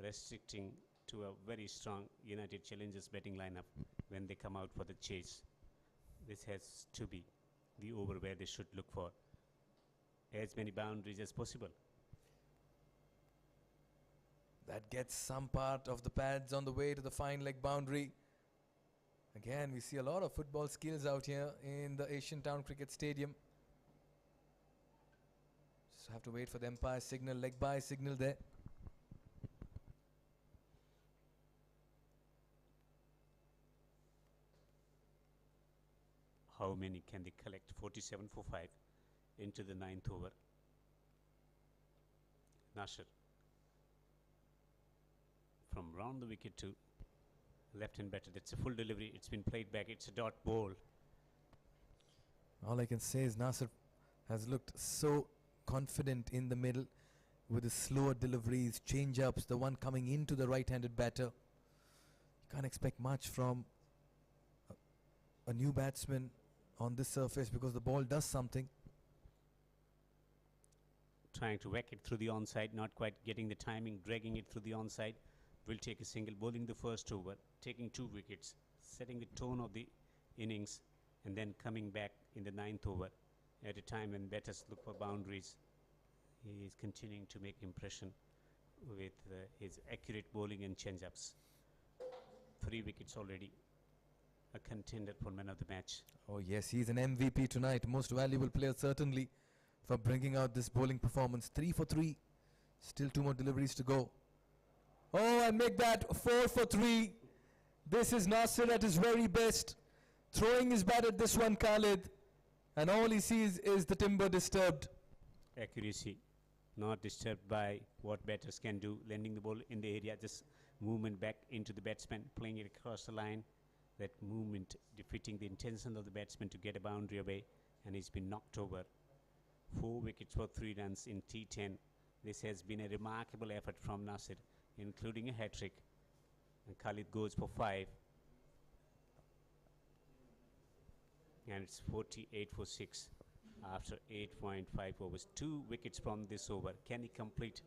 restricting to a very strong United Challengers batting lineup when they come out for the chase. This has to be the over where they should look for as many boundaries as possible. That gets some part of the pads on the way to the fine leg boundary. Again, we see a lot of football skills out here in the Asian Town Cricket Stadium. Just have to wait for the umpire signal, leg by signal there. How many can they collect? 47 for 5 into the 9th over. Nasir from round the wicket to left-hand batter. That's a full delivery. It's been played back. It's a dot ball. All I can say is Nasir has looked so confident in the middle with his slower deliveries, change-ups, the one coming into the right-handed batter. You can't expect much from a new batsman on this surface because the ball does something. Trying to whack it through the onside, not quite getting the timing, dragging it through the onside. Will take a single, bowling the first over, taking 2 wickets, setting the tone of the innings, and then coming back in the 9th over at a time when batters look for boundaries. He is continuing to make impression with his accurate bowling and change-ups. 3 wickets already. A contender for man of the match. Oh yes, he's an MVP tonight. Most valuable player certainly for bringing out this bowling performance. 3 for 3. Still 2 more deliveries to go. Oh, and make that 4 for 3. This is Nasir at his very best. Throwing his bat at this one, Khalid. And all he sees is the timber disturbed. Accuracy not disturbed by what batters can do. Landing the ball in the area, just movement back into the batsman, playing it across the line. That movement defeating the intention of the batsman to get a boundary away. And he's been knocked over. 4 wickets for 3 runs in T10. This has been a remarkable effort from Nasir, including a hat-trick. And Khalid goes for 5. And it's 48 for 6 after 8.5 overs. 2 wickets from this over. Can he complete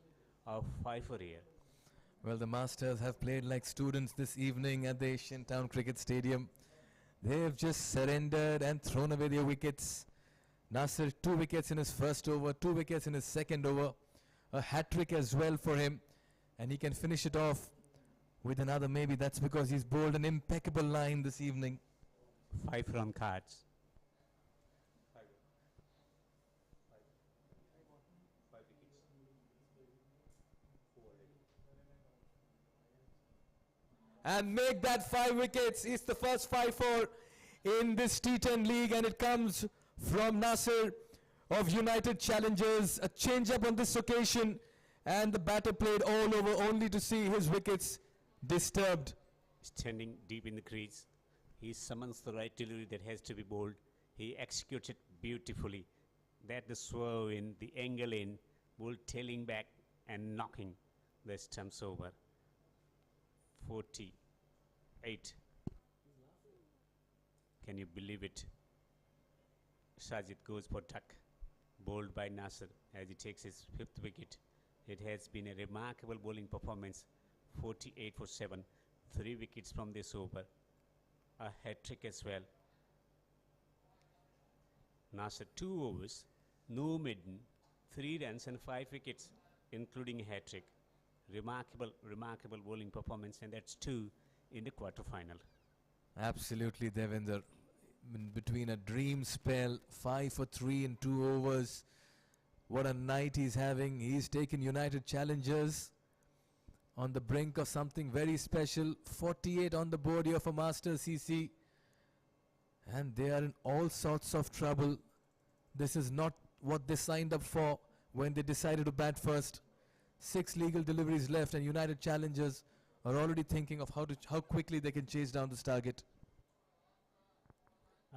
a 5 for here? Well, the Masters have played like students this evening at the Asian Town Cricket Stadium. They have just surrendered and thrown away their wickets. Nasir, 2 wickets in his first over, 2 wickets in his second over. A hat-trick as well for him. And he can finish it off with another maybe. That's because he's bowled an impeccable line this evening. 5 run cards. And make that 5 wickets. It's the first 5-4 in this T10 league, and it comes from Nasir of United Challengers. A change-up on this occasion, and the batter played all over only to see his wickets disturbed. Standing deep in the crease, he summons the right delivery that has to be bowled. He executes it beautifully. That the swerve in, the angle in, ball tailing back and knocking the stumps over. 48. Can you believe it? Sajid goes for duck, bowled by Nasir as he takes his 5th wicket. It has been a remarkable bowling performance. 48 for 7, 3 wickets from this over. A hat-trick as well. Nasser 2 overs, no maiden, 3 runs and 5 wickets, including a hat-trick. Remarkable bowling performance, and that's 2 in the quarter-final. Absolutely, Devinder. In between a dream spell, 5 for 3 in 2 overs. What a night he's having. He's taken United Challengers on the brink of something very special. 48 on the board here for Masters CC. And they are in all sorts of trouble. This is not what they signed up for when they decided to bat first. 6 legal deliveries left, and United Challengers are already thinking of how quickly they can chase down this target.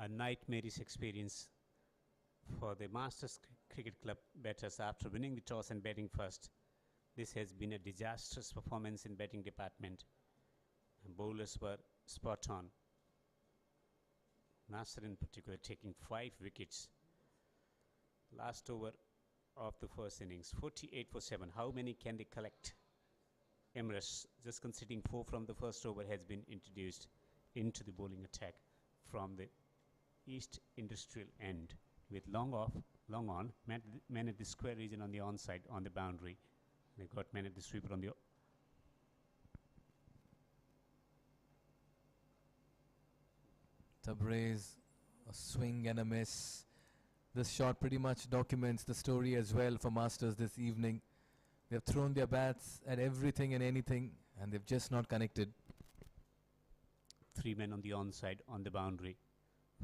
A nightmarish experience for the Masters Cricket Club batters after winning the toss and batting first. This has been a disastrous performance in batting department. And bowlers were spot on. Nasser in particular taking 5 wickets. Last over of the first innings, 48 for 7. How many can they collect? Emirates, just conceding 4 from the first over, has been introduced into the bowling attack from the East Industrial end with long off, long on, man at the square region on the onside on the boundary. They got man at the sweeper on the Tabriz, a swing and a miss. This shot pretty much documents the story as well for Masters this evening. They've thrown their bats at everything and anything, and they've just not connected. 3 men on the onside on the boundary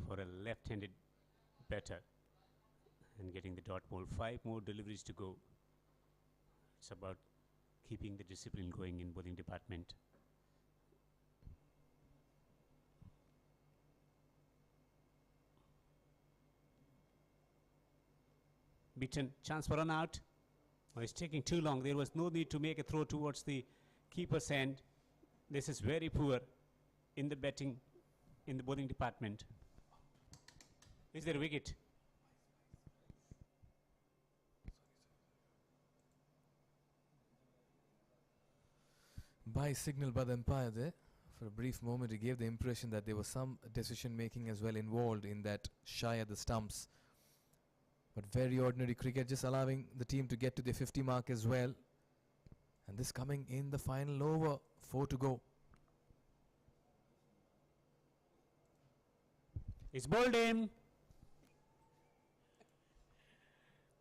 for a left-handed batter and getting the dot ball. 5 more deliveries to go. It's about keeping the discipline going in bowling department. Beaten, chance for run out. Oh, it's taking too long. There was no need to make a throw towards the keeper's end. This is very poor in the batting, in the bowling department. Is there a wicket? By signal by the umpire there. For a brief moment, it gave the impression that there was some decision making as well involved in that shy at the stumps. But very ordinary cricket, just allowing the team to get to the 50 mark as well. And this coming in the final over, 4 to go. It's bowled in.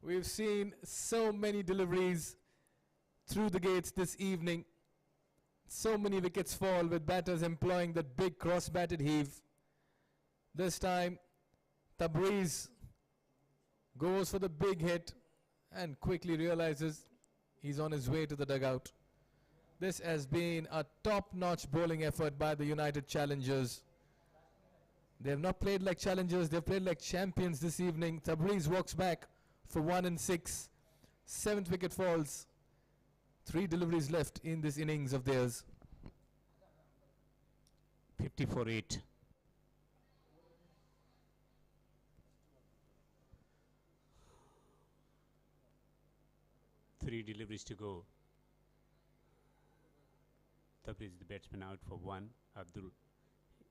We've seen so many deliveries through the gates this evening. So many wickets fall with batters employing that big cross-batted heave. This time, Tabriz goes for the big hit and quickly realizes he's on his way to the dugout. This has been a top-notch bowling effort by the United Challengers. They have not played like challengers, they've played like champions this evening. Tabriz walks back for 1 and 6. 7th wicket falls. 3 deliveries left in this innings of theirs. 50 for 8. Three deliveries to go. Tabriz is the batsman out for 1. Abdul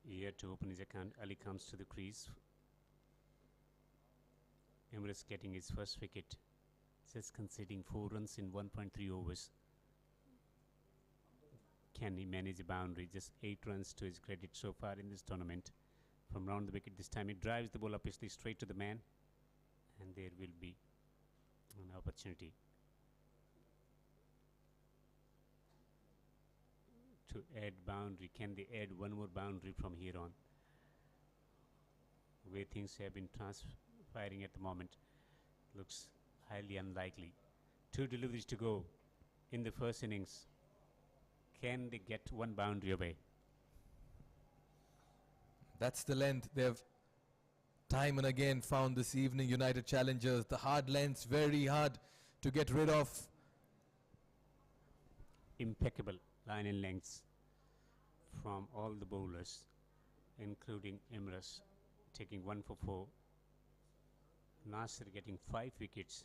here to open his account. Ali comes to the crease. Emirates getting his first wicket. Just conceding 4 runs in 1.3 overs. Can he manage a boundary? Just 8 runs to his credit so far in this tournament. From round the wicket this time, he drives the ball obviously straight to the man, and there will be an opportunity to add boundary. Can they add one more boundary from here on? The way things have been transpiring at the moment, looks highly unlikely. 2 deliveries to go in the first innings. Can they get 1 boundary away? That's the length they've time and again found this evening, United Challengers. The hard lengths, very hard to get rid of. Impeccable line and lengths from all the bowlers, including Emirates taking 1 for 4. Nasser getting 5 wickets,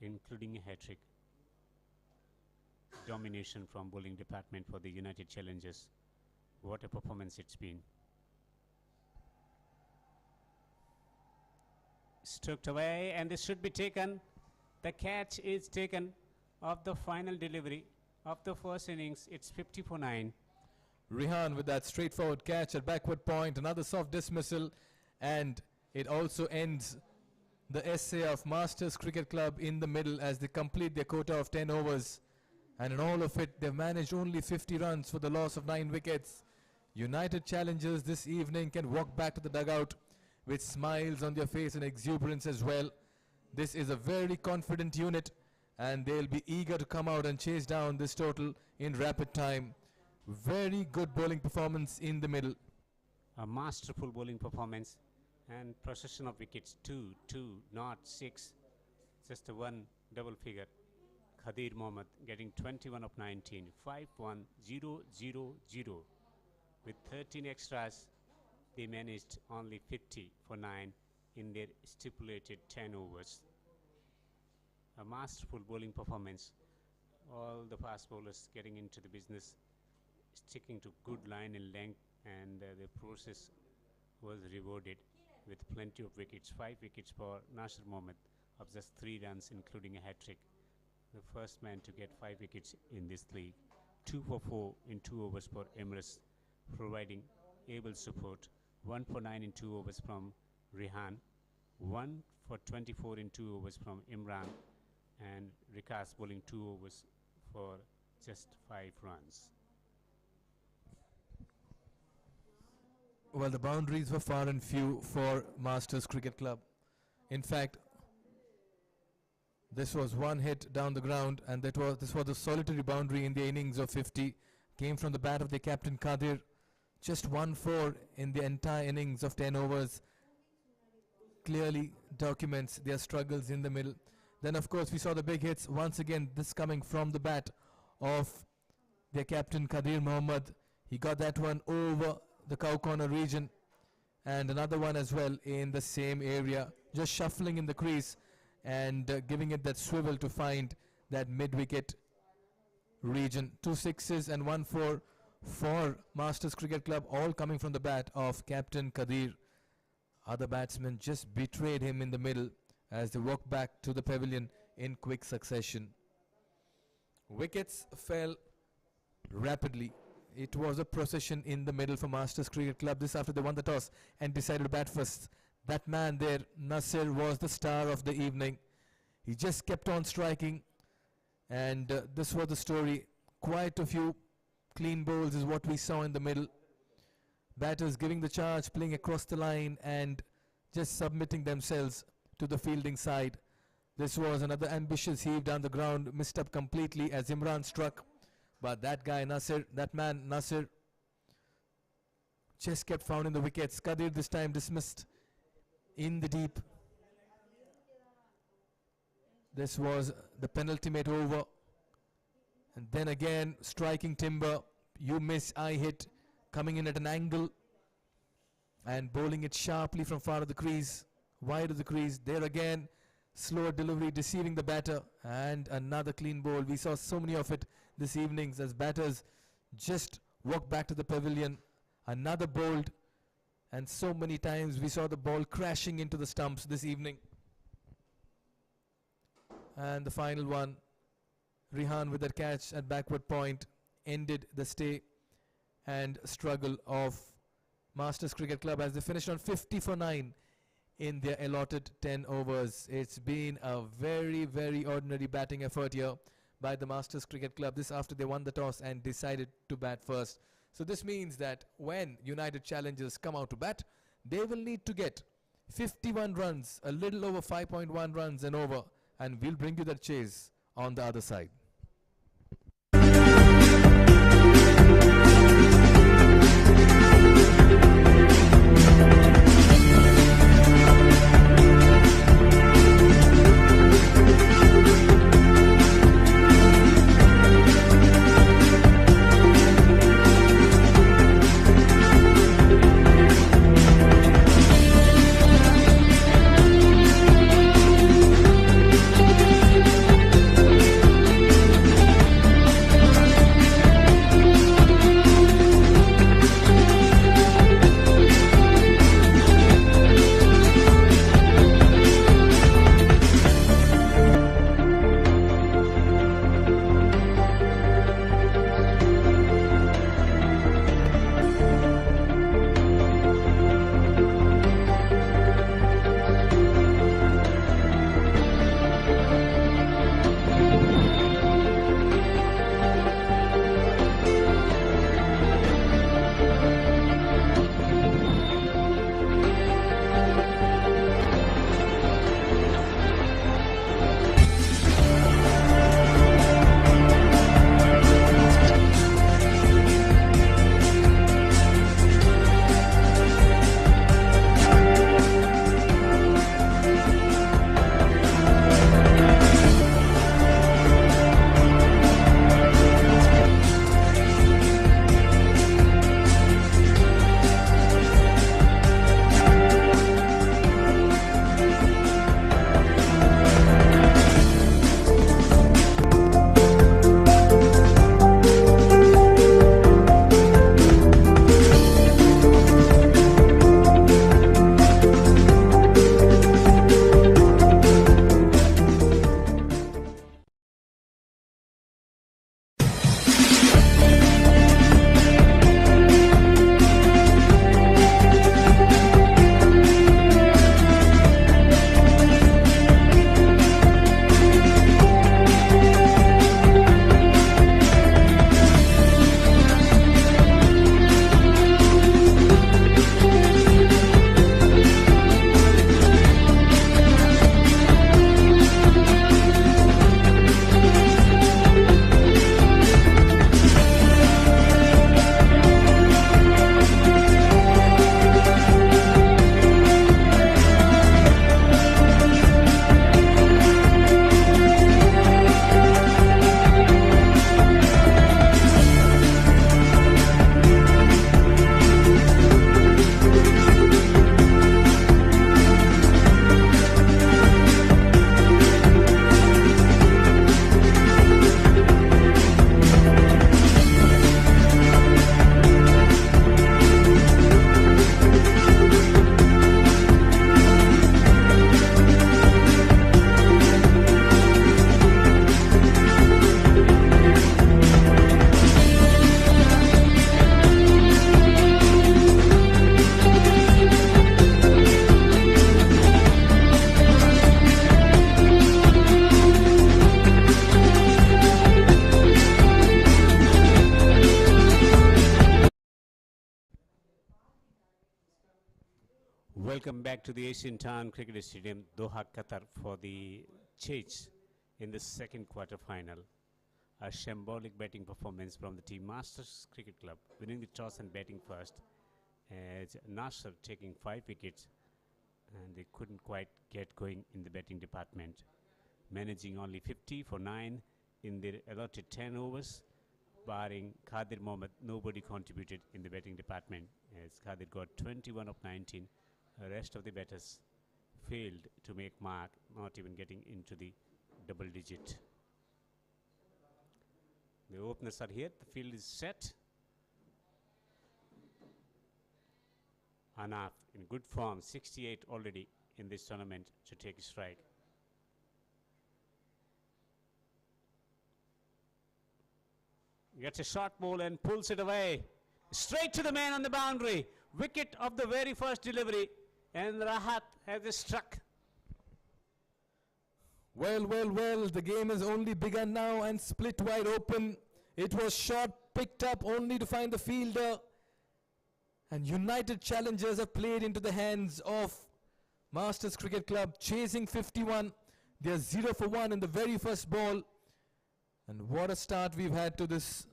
including a hat-trick. Domination from bowling department for the United Challengers. What a performance it's been. stroked away, and this should be taken. The catch is taken of the final delivery of the first innings. It's 50 for 9. Rihan with that straightforward catch at backward point, another soft dismissal, and it also ends the essay of Masters Cricket Club in the middle as they complete their quota of 10 overs. And in all of it, they've managed only 50 runs for the loss of 9 wickets. United challengers this evening can walk back to the dugout with smiles on their face and exuberance as well. This is a very confident unit, and they'll be eager to come out and chase down this total in rapid time. Very good bowling performance in the middle. A masterful bowling performance and procession of wickets. 2, 2, not 6. Just a one double figure. Khadir Mohammad getting 21 of 19. 5-1-0-0-0. With 13 extras, they managed only 50 for 9 in their stipulated 10 overs. A masterful bowling performance. All the fast bowlers getting into the business, sticking to good line and length, and the process was rewarded with plenty of wickets. 5 wickets for Nasir Mohammad of just 3 runs, including a hat-trick. The first man to get 5 wickets in this league. 2 for 4 in 2 overs for Emirates, providing able support. 1 for 9 in 2 overs from Rihan. 1 for 24 in 2 overs from Imran, and Rikas bowling 2 overs for just 5 runs. Well, the boundaries were far and few for Masters Cricket Club. In fact, this was one hit down the ground, and this was a solitary boundary in the innings of 50. Came from the bat of the captain Qadir. Just 1-4 in the entire innings of 10 overs. Clearly documents their struggles in the middle. Then, of course, we saw the big hits. Once again, this coming from the bat of their captain Khadir Mohammad. He got that one over the cow corner region, and another one as well in the same area, just shuffling in the crease and giving it that swivel to find that mid-wicket region. 2 sixes and 1-4 for Masters Cricket Club, all coming from the bat of captain Qadir. Other batsmen just betrayed him in the middle as they walked back to the pavilion in quick succession. Wickets fell rapidly. It was a procession in the middle for Masters Cricket Club. This after they won the toss and decided to bat first. That man there, Nasir, was the star of the evening. He just kept on striking, and this was the story. Quite a few clean bowls is what we saw in the middle. Batters giving the charge, playing across the line, and just submitting themselves to the fielding side. This was another ambitious heave down the ground, missed up completely as Imran struck. But that guy Nasir, that man Nasir, just kept finding the wickets. Qadir this time dismissed in the deep. This was the penultimate over. And then again, striking timber. You miss, I hit, coming in at an angle and bowling it sharply from far of the crease, wide of the crease. There again, slower delivery, deceiving the batter, and another clean bowl. We saw so many of it this evening as batters just walked back to the pavilion. Another bowled, and so many times we saw the ball crashing into the stumps this evening. And the final one, Rihan with that catch at backward point, ended the stay and struggle of Masters Cricket Club as they finished on 50 for 9 in their allotted 10 overs. It's been a very, very ordinary batting effort here by the Masters Cricket Club. This after they won the toss and decided to bat first. So this means that when United challengers come out to bat, they will need to get 51 runs, a little over 5.1 runs and over, and we'll bring you that chase on the other side. Welcome back to the Asian Town Cricket Stadium, Doha, Qatar, for the chase in the second quarter final. A shambolic batting performance from the team Masters Cricket Club, winning the toss and batting first, as Nasser taking 5 wickets, and they couldn't quite get going in the batting department, managing only 50 for 9 in their allotted 10 overs. Barring Khadir Mohammad, nobody contributed in the batting department, as Khadir got 21 of 19. The rest of the batters failed to make mark, not even getting into the double digit. The openers are here. The field is set. Anaf in good form, 68 already in this tournament, to take a strike. Gets a short ball and pulls it away. Straight to the man on the boundary. Wicket of the very first delivery. And Rahat has struck. Well, the game has only begun now and split wide open. It was shot, picked up only to find the fielder. And United Challengers have played into the hands of Masters Cricket Club, chasing 51. They are 0 for 1 in the very first ball. And what a start we've had to this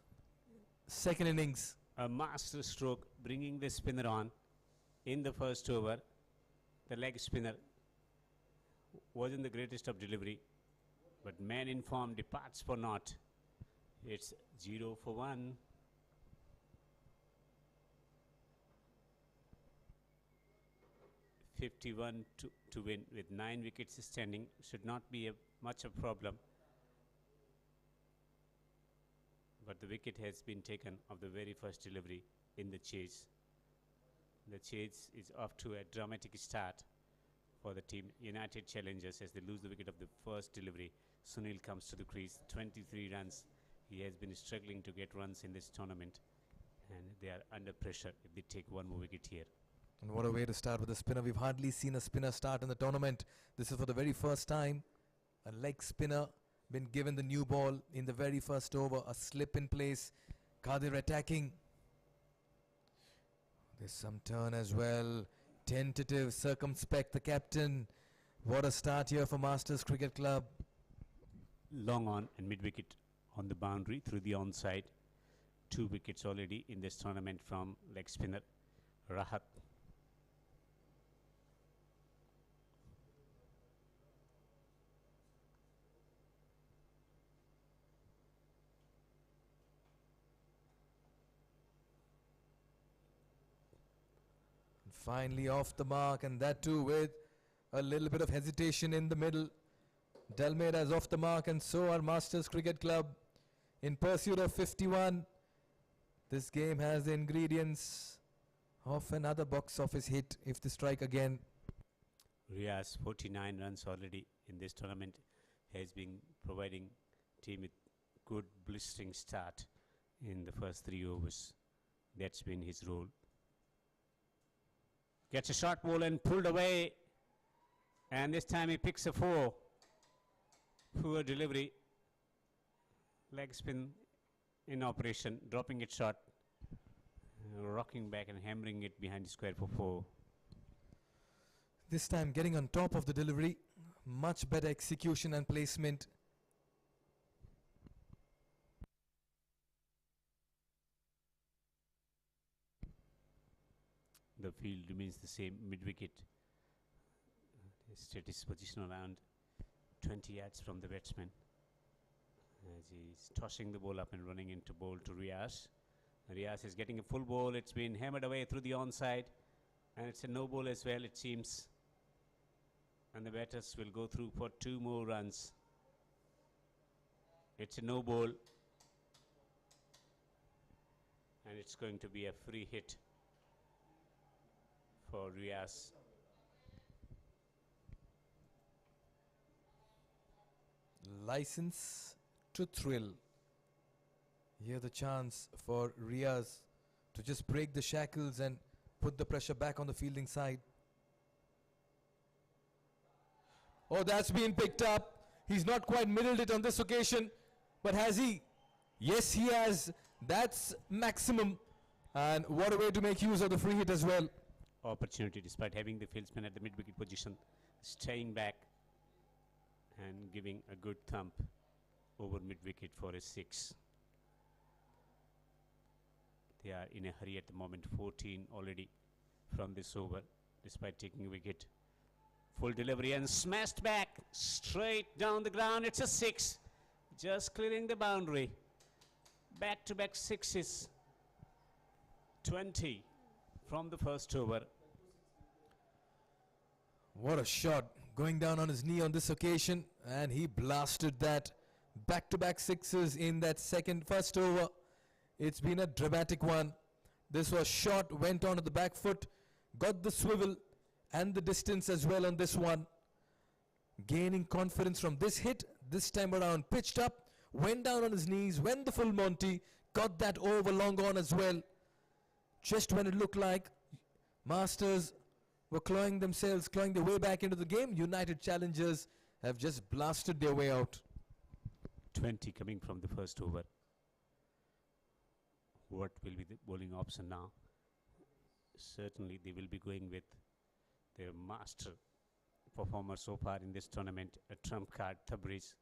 second innings. A master stroke, bringing the spinner on in the first over. The leg spinner wasn't the greatest of delivery, but man in form departs for naught. It's 0 for 1. (51) to win with 9 wickets standing should not be much of a problem. But the wicket has been taken of the very first delivery in the chase. The chase is off to a dramatic start for the team United Challengers as they lose the wicket of the first delivery. Sunil comes to the crease, 23 runs. He has been struggling to get runs in this tournament, and they are under pressure if they take one more wicket here. And what a way to start with a spinner. We've hardly seen a spinner start in the tournament. This is for the very first time. A leg spinner been given the new ball in the very first over. A slip in place. Qadir attacking. There's some turn as well. Tentative, circumspect, the captain. What a start here for Masters Cricket Club. Long on and mid-wicket on the boundary through the onside. 2 wickets already in this tournament from leg spinner Rahat. Finally off the mark, and that too with a little bit of hesitation in the middle. Dalmeda is off the mark, and so are Masters Cricket Club in pursuit of 51. This game has the ingredients of another box office hit if they strike again. Riaz, 49 runs already in this tournament, has been providing team with good blistering start in the first 3 overs. That's been his role. Gets a short ball and pulled away, and this time he picks a 4. Poor delivery. Leg spin in operation, dropping it short, rocking back and hammering it behind the square for 4. This time getting on top of the delivery. Much better execution and placement. The field remains the same, mid-wicket. Set his position around 20 yards from the batsman, as he's tossing the ball up and running into ball to Riaz. Riaz is getting a full ball. It's been hammered away through the onside, and it's a no ball as well, it seems. And the batters will go through for 2 more runs. It's a no ball, and it's going to be a free hit for Riaz. License to thrill. Here the chance for Riaz to just break the shackles and put the pressure back on the fielding side. Oh, that's been picked up. He's not quite middled it on this occasion, but has he? Yes, he has. That's maximum. And what a way to make use of the free hit as well. opportunity despite having the fieldsman at the mid-wicket position, staying back and giving a good thump over mid-wicket for a 6. They are in a hurry at the moment, 14 already from this over, despite taking a wicket. Full delivery and smashed back straight down the ground. It's a 6, just clearing the boundary. Back-to-back 6s, 20 from the first over. What a shot, going down on his knee on this occasion, and he blasted that. Back-to-back 6s in that first over. It's been a dramatic one. This was shot, went onto the back foot, got the swivel and the distance as well on this one. Gaining confidence from this hit, this time around pitched up, went down on his knees, went the full Monty, got that over long on as well. Just when it looked like Masters were clawing their way back into the game, United Challengers have just blasted their way out. 20 coming from the first over. What will be the bowling option now? Certainly they will be going with their master performer so far in this tournament, a trump card, Tabriz,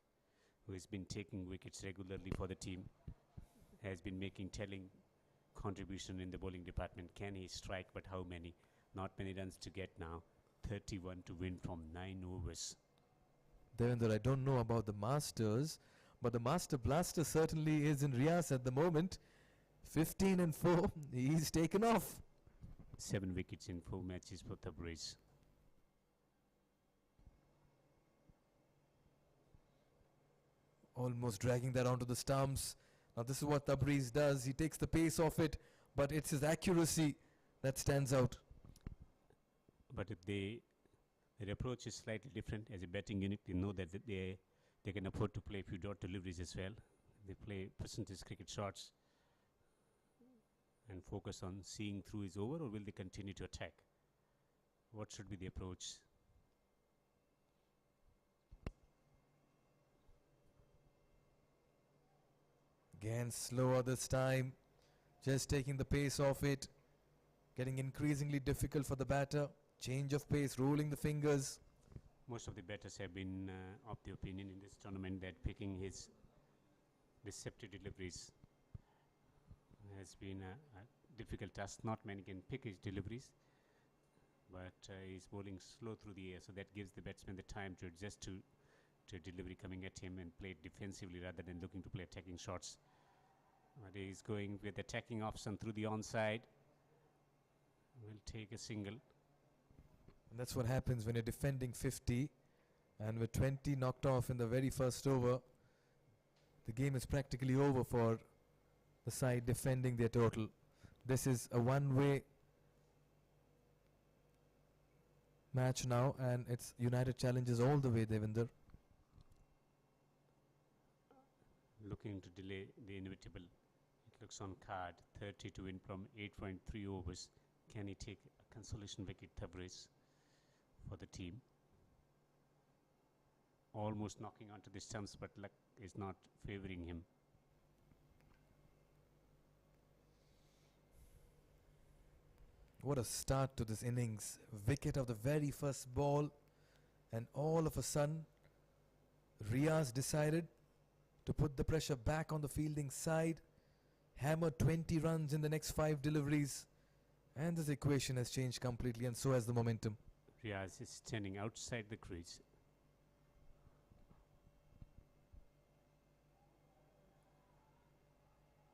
who has been taking wickets regularly for the team, has been making telling contribution in the bowling department. Can he strike, but how many? Not many runs to get now. 31 to win from 9 overs. Devendra, I don't know about the Masters, but the Master Blaster certainly is in Riaz at the moment. 15 and 4, he's taken off. 7 wickets in 4 matches for Tabriz. Almost dragging that onto the stumps. Now this is what Tabriz does. He takes the pace off it, but it's his accuracy that stands out. But if their approach is slightly different. As a batting unit, they know that they can afford to play a few dot deliveries as well. They play percentage cricket shots and focus on seeing through his over, or will they continue to attack? What should be the approach? Again, slower this time. Just taking the pace off it. Getting increasingly difficult for the batter. Change of pace, rolling the fingers. Most of the batters have been of the opinion in this tournament that picking his deceptive deliveries has been a difficult task. Not many can pick his deliveries, but he's bowling slow through the air, so that gives the batsman the time to adjust to delivery coming at him and play it defensively rather than looking to play attacking shots. But he's going with attacking option through the onside. Will take a single. And that's what happens when you're defending 50 and with 20 knocked off in the very first over. The game is practically over for the side defending their total. This is a one-way match now, and it's United Challengers all the way, Devinder. Looking to delay the inevitable. It looks on card 30 to win from 8.3 overs. Can he take a consolation wicket, Tabriz, for the team? Almost knocking onto the stumps, but luck is not favouring him. What a start to this innings. Wicket of the very first ball, and all of a sudden Riaz decided to put the pressure back on the fielding side, hammered 20 runs in the next 5 deliveries, and this equation has changed completely, and so has the momentum. Riaz is standing outside the crease.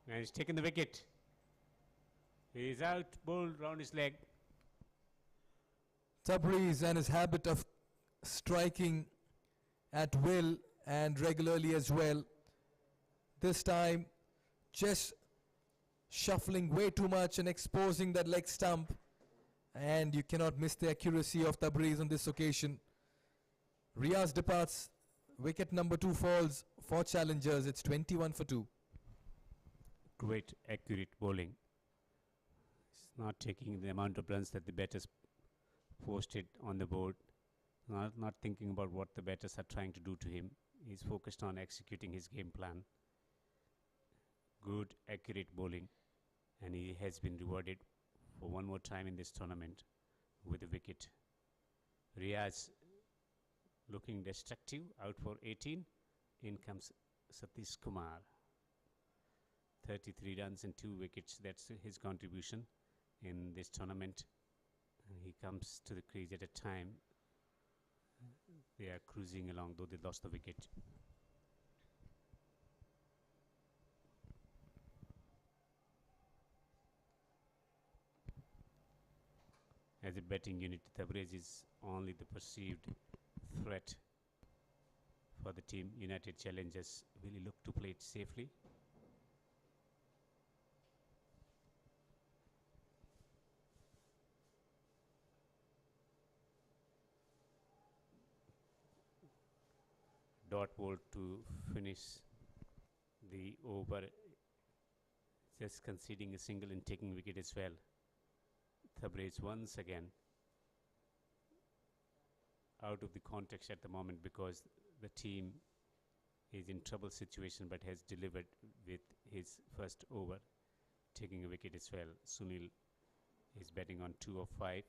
And he's taken the wicket. He is out, bowled round his leg. Tabriz and his habit of striking at will and regularly as well. This time just shuffling way too much and exposing that leg stump, and you cannot miss the accuracy of Tabriz on this occasion. Riaz departs, wicket number 2 falls for Challengers. It's 21 for 2. Great accurate bowling. He's not taking the amount of runs that the batters posted on the board. Not thinking about what the batters are trying to do to him. He's focused on executing his game plan. Good accurate bowling, and he has been rewarded for one more time in this tournament with the wicket. Riaz looking destructive, out for 18. In comes Satish Kumar. 33 runs and 2 wickets. That's his contribution in this tournament. And he comes to the crease at a time they are cruising along, though they lost the wicket. As a batting unit, Tabriz is only the perceived threat for the team. United Challengers will look to play it safely. Dot ball to finish the over, just conceding a single and taking wicket as well. Tabriz once again out of the context at the moment because the team is in trouble situation, but has delivered with his first over, taking a wicket as well. Sunil is batting on 2 of 5.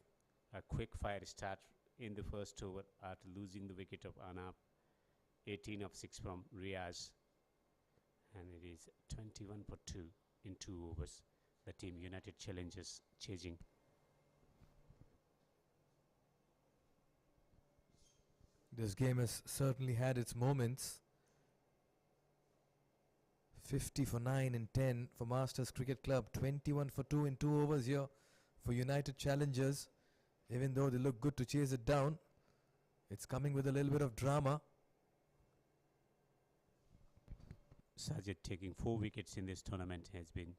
A quick fire start in the first over after losing the wicket of Anab. 18 of 6 from Riaz, and it is 21 for 2 in 2 overs. The team United Challengers chasing. This game has certainly had its moments. 50 for 9 and 10 for Masters Cricket Club. 21 for 2 in 2 overs here for United Challengers. Even though they look good to chase it down, it's coming with a little bit of drama. Sajid taking 4 wickets in this tournament has been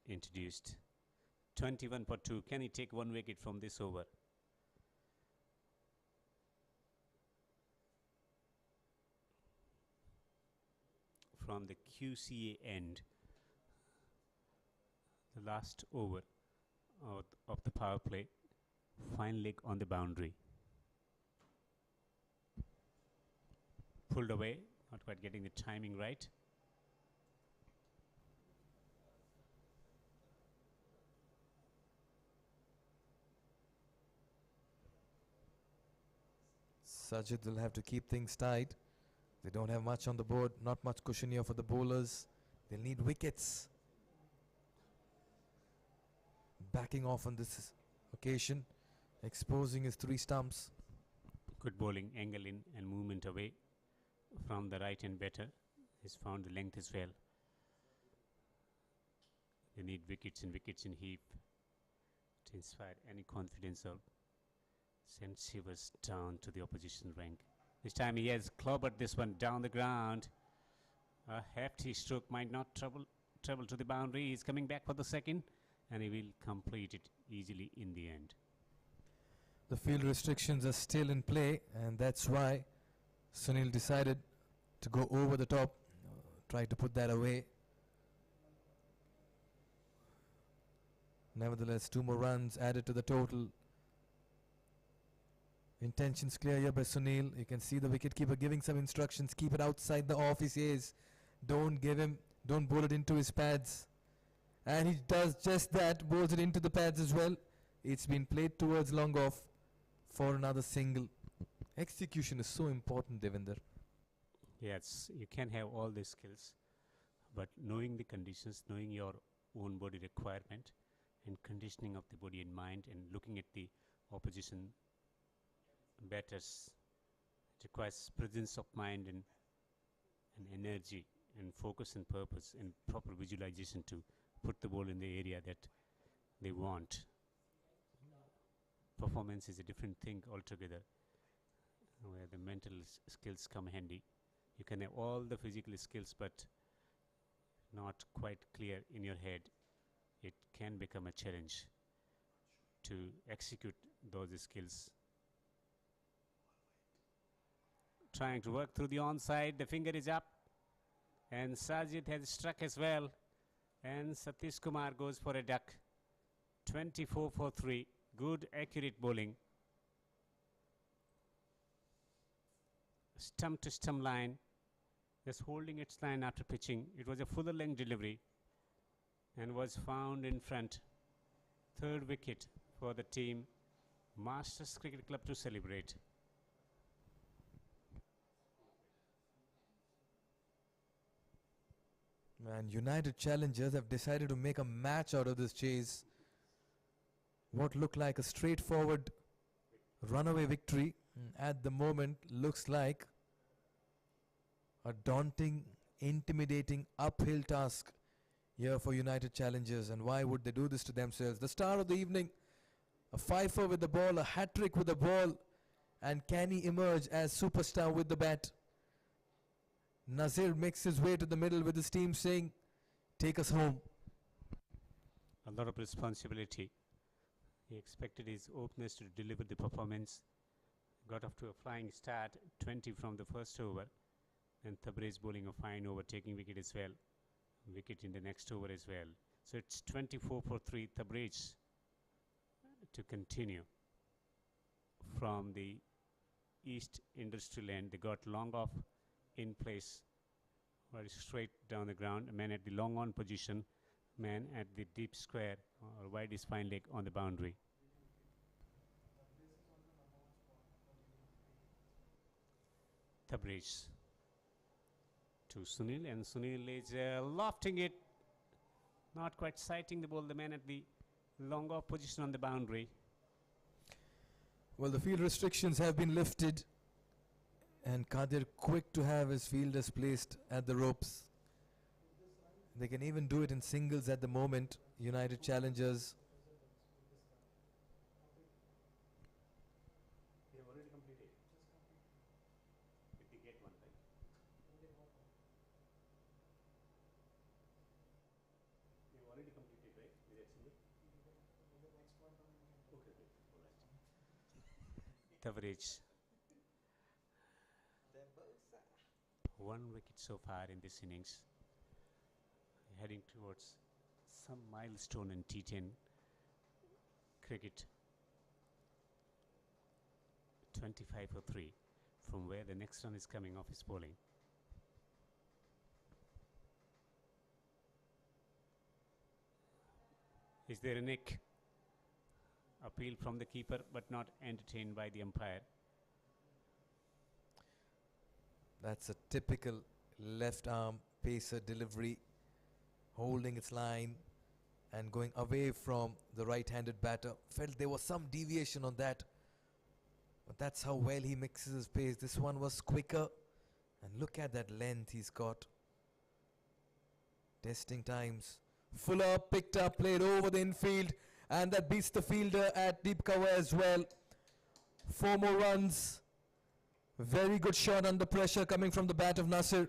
introduced. 21 for 2. Can he take 1 wicket from this over? From the QCA end, the last over of the power play, fine leg on the boundary. Pulled away, not quite getting the timing right. Sajid will have to keep things tight. They don't have much on the board, not much cushion here for the bowlers. They'll need wickets. Backing off on this occasion, exposing his 3 stumps. Good bowling, angle in and movement away from the right hand batter. He's found the length as well. They need wickets in heap to inspire any confidence or send shivers down to the opposition rank. This time he has clobbered this one down the ground. A hefty stroke might not travel to the boundary. He's coming back for the second, and he will complete it easily in the end. The field restrictions are still in play, and that's why Sunil decided to go over the top, try to put that away. Nevertheless, 2 more runs added to the total. Intentions clear here by Sunil. You can see the wicketkeeper giving some instructions. Keep it outside the off, he says. Don't bowl it into his pads. And he does just that, bowls it into the pads as well. It's been played towards long off for another single. Execution is so important, Devinder. Yes, you can have all these skills, but knowing the conditions, knowing your own body requirement and conditioning of the body and mind, and looking at the opposition batters, it requires presence of mind and energy and focus and purpose and proper visualization to put the ball in the area that they want. Performance is a different thing altogether, where the mental skills come handy. You can have all the physical skills, but not quite clear in your head. It can become a challenge to execute those skills. Trying to work through the onside, the finger is up, and Sajid has struck as well, and Satish Kumar goes for a duck. 24 for 3. Good accurate bowling. Stump to stump line, just holding its line after pitching. It was a fuller length delivery and was found in front. 3rd wicket for the team Masters Cricket Club to celebrate. And United Challengers have decided to make a match out of this chase. What looked like a straightforward runaway victory at the moment looks like a daunting, intimidating uphill task here for United Challengers. And why would they do this to themselves? The star of the evening, a fifer with the ball, a hat-trick with the ball, and can he emerge as superstar with the bat? Nazir makes his way to the middle with his team saying, take us home. A lot of responsibility. He expected his openers to deliver the performance. Got off to a flying start, 20 from the first over. And Tabriz bowling a fine over, taking wicket as well. Wicket in the next over as well. So it's 24 for 3, Tabriz to continue. From the East Industrial end, they got long off in place, very straight down the ground. A man at the long on position, man at the deep square or wide spine leg on the boundary. Tabriz to Sunil, and Sunil is lofting it, not quite sighting the ball. The man at the long off position on the boundary. Well, the field restrictions have been lifted, and Qadir quick to have his fielders placed at the ropes. They can even do it in singles at the moment, United Challengers. They have already completed. With the gate one, right? They have already completed, right? With that single? Okay, okay. All right. Coverage. One wicket so far in this innings. Heading towards some milestone in T10 cricket. 25 for 3, from where the next run is coming off his bowling. Is there a nick? Appeal from the keeper, but not entertained by the umpire. That's a typical left arm pacer delivery, holding its line and going away from the right-handed batter. Felt there was some deviation on that, but that's how well he mixes his pace. This one was quicker, and look at that length he's got. Testing times. Fuller picked up, played over the infield, and that beats the fielder at deep cover as well. 4 more runs. Very good shot under pressure coming from the bat of Nasir.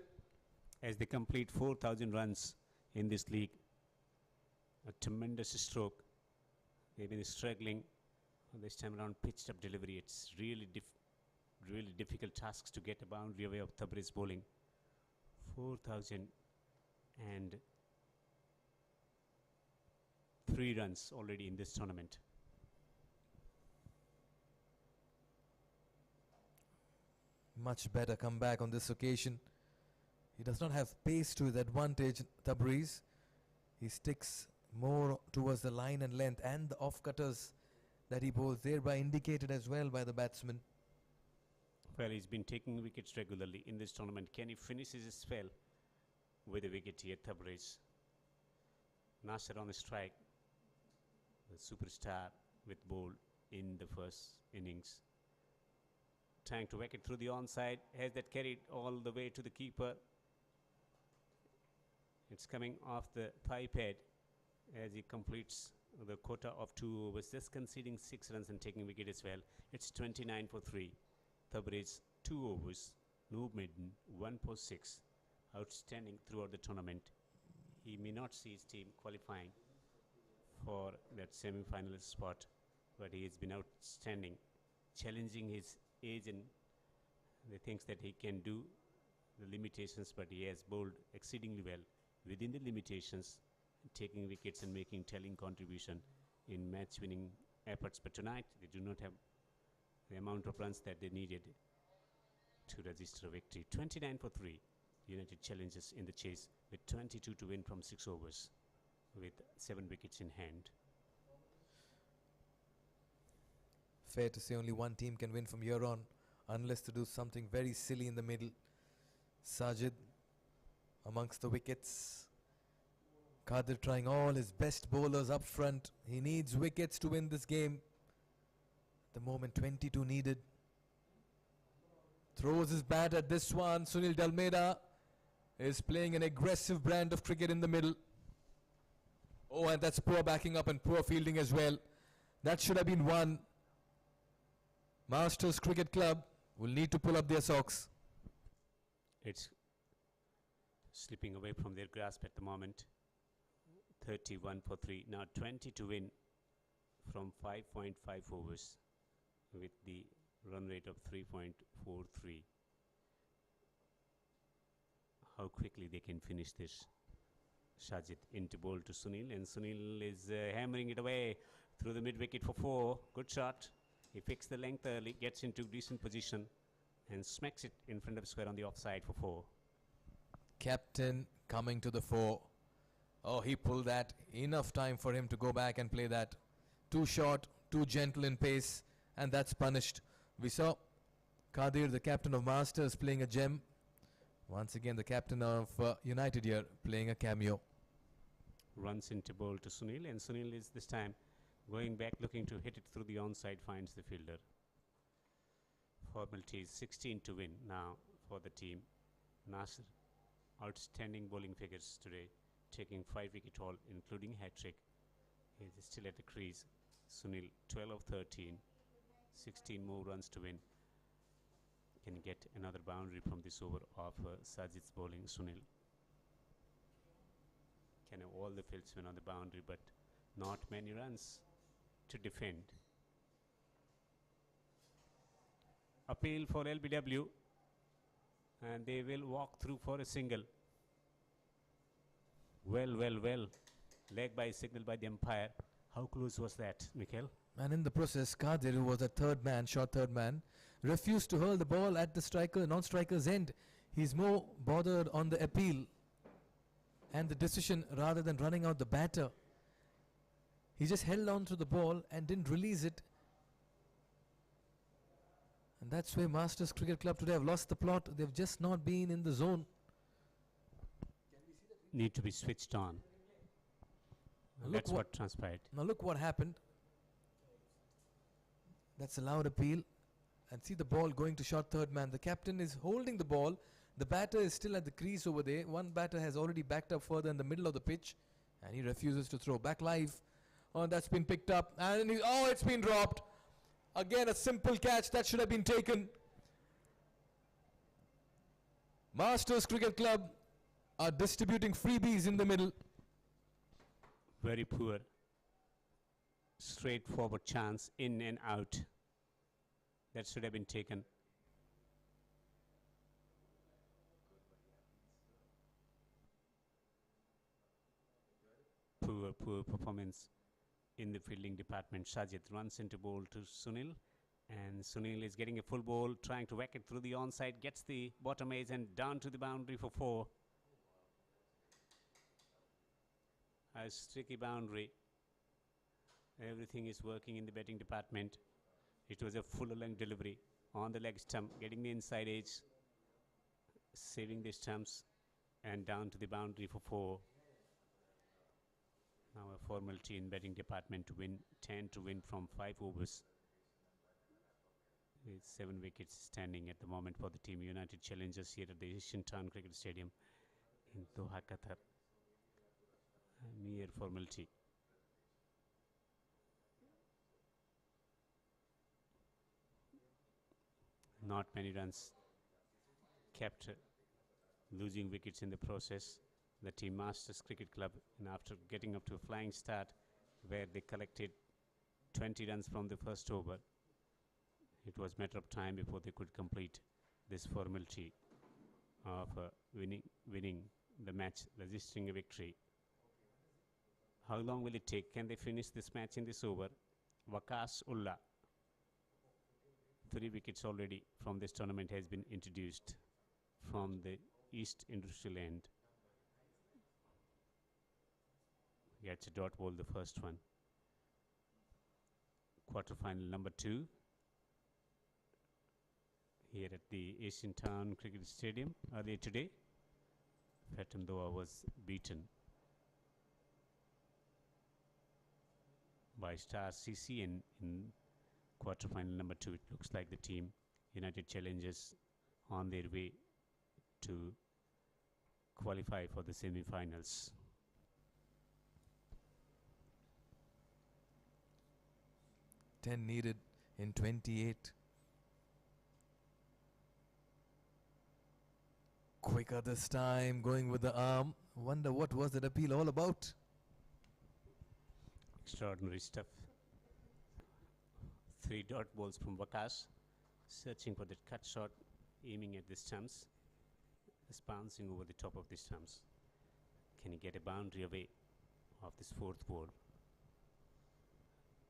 As they complete 4,000 runs in this league, a tremendous stroke. They've been struggling this time around. Pitched up delivery. It's really difficult tasks to get a boundary away of Tabriz bowling. 4,003 runs already in this tournament. Much better comeback on this occasion. He does not have pace to his advantage, Tabriz. He sticks more towards the line and length, and the off-cutters that he bowls, thereby indicated as well by the batsman. Well, he's been taking wickets regularly in this tournament. Can he finish his spell with a wicket here, Tabriz? Nasser on the strike. The superstar with ball in the first innings. Trying to whack it through the onside. Has that carried all the way to the keeper? It's coming off the thigh pad as he completes the quota of 2 overs, just conceding 6 runs and taking wicket as well. It's 29 for 3. Tabriz 2 overs, no maiden, 1 for 6. Outstanding throughout the tournament. He may not see his team qualifying for that semi-final spot, but he has been outstanding, challenging his age and the things that he can do, the limitations, but he has bowled exceedingly well within the limitations, taking wickets and making telling contribution in match-winning efforts. But tonight they do not have the amount of runs that they needed to register a victory. 29 for 3. United Challengers in the chase with 22 to win from 6 overs with 7 wickets in hand. fair to say only one team can win from here on, unless to do something very silly in the middle. Sajid amongst the wickets. Qadir trying all his best bowlers up front. He needs wickets to win this game. At the moment, 22 needed. Throws his bat at this one. Sunil Dalmeda is playing an aggressive brand of cricket in the middle. Oh, and that's poor backing up and poor fielding as well. That should have been one. Masters Cricket Club will need to pull up their socks. It's slipping away from their grasp at the moment. 31 for 3. Now 20 to win from 5.5 overs with the run rate of 3.43. How quickly they can finish this. Sajid into bowl to Sunil, and Sunil is hammering it away through the mid wicket for 4. Good shot. He picks the length early, gets into decent position and smacks it in front of square on the offside for 4. Captain coming to the fore. Oh, he pulled that. Enough time for him to go back and play that. Too short, too gentle in pace, and that's punished. We saw Qadir, the captain of Masters, playing a gem. Once again, the captain of United here playing a cameo. Runs into bowl to Sunil, and Sunil is this time going back looking to hit it through the onside, finds the fielder. Formality is 16 to win now for the team. Nasir, outstanding bowling figures today, taking 5 wicket haul, including hat-trick. He is still at the crease. Sunil, 12 of 13, 16 more runs to win. Can get another boundary from this over of Sajid's bowling. Sunil can have all the fieldsmen on the boundary, but not many runs to defend. Appeal for LBW, and they will walk through for a single. Well. Leg by signal by the umpire. How close was that, Mikhail? And in the process, Qadir, who was a third man, short third man, refused to hurl the ball at the striker, non-striker's end. He's more bothered on the appeal and the decision rather than running out the batter. He just held on to the ball and didn't release it. And that's where Masters Cricket Club today have lost the plot. They've just not been in the zone. Need to be switched on. That's what transpired. Now look what happened. That's a loud appeal. And see the ball going to short third man. The captain is holding the ball. The batter is still at the crease over there. One batter has already backed up further in the middle of the pitch. And he refuses to throw. Back live. Oh, that's been picked up. And it's been dropped. Again, a simple catch that should have been taken. Masters Cricket Club are distributing freebies in the middle. Very poor. Straightforward chance, in and out. That should have been taken. Poor performance in the fielding department. Sajid runs into bowl to Sunil, and Sunil is getting a full ball, trying to whack it through the onside, gets the bottom edge and down to the boundary for 4. A tricky boundary. Everything is working in the batting department. It was a full length delivery on the leg stump, getting the inside edge, saving the stumps, and down to the boundary for 4. Now a formality in batting department to win 10 to win from 5 overs. With 7 wickets standing at the moment for the team United Challengers here at the Asian Town Cricket Stadium in Doha, Qatar. A mere formality. Not many runs kept, losing wickets in the process. The team Masters Cricket Club, and after getting up to a flying start where they collected 20 runs from the first over, it was a matter of time before they could complete this formality of winning the match, registering a victory. How long will it take? Can they finish this match in this over? Waqas Ullah, 3 wickets already from this tournament has been introduced from the East Industrial end. Gets a dot ball, the first one. Quarterfinal number 2. here at the Asian Town Cricket Stadium earlier today. Fatimdoa was beaten by Star CC in quarterfinal number 2. It looks like the team United Challengers on their way to qualify for the semi-finals. Ten needed in 28. Quicker this time, going with the arm. Wonder what was that appeal all about? Extraordinary stuff. 3 dot balls from Waqas, searching for that cut shot, aiming at the stumps, just bouncing over the top of the stumps. Can he get a boundary away of this 4th ball?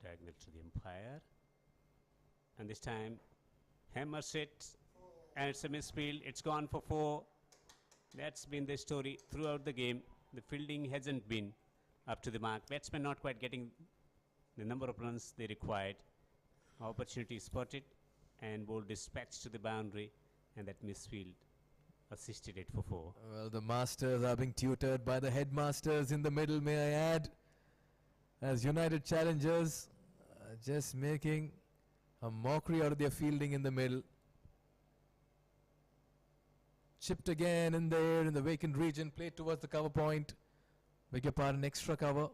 Diagonal to the umpire, and this time hammers it, and it's a misfield. It's gone for 4. That's been the story throughout the game. The fielding hasn't been up to the mark. Batsmen not quite getting the number of runs they required. Opportunity spotted and ball dispatched to the boundary, and that misfield assisted it for 4. Well, the masters are being tutored by the headmasters in the middle, may I add, as United Challengers just making a mockery out of their fielding in the middle. Chipped again in the air in the vacant region, played towards the cover point. Beg your pardon, extra cover.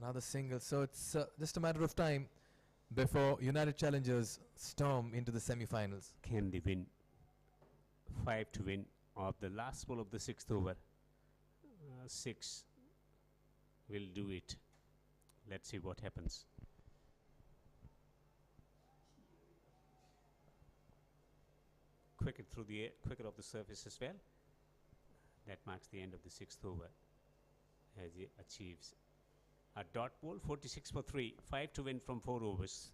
Another single, so it's just a matter of time before United Challengers storm into the semi-finals. Can they win? 5 to win of the last ball of the 6th over. 6 will do it. Let's see what happens. Quicker through the air, quicker off the surface as well. That marks the end of the 6th over as he achieves a dot ball. 46 for 3, 5 to win from 4 overs.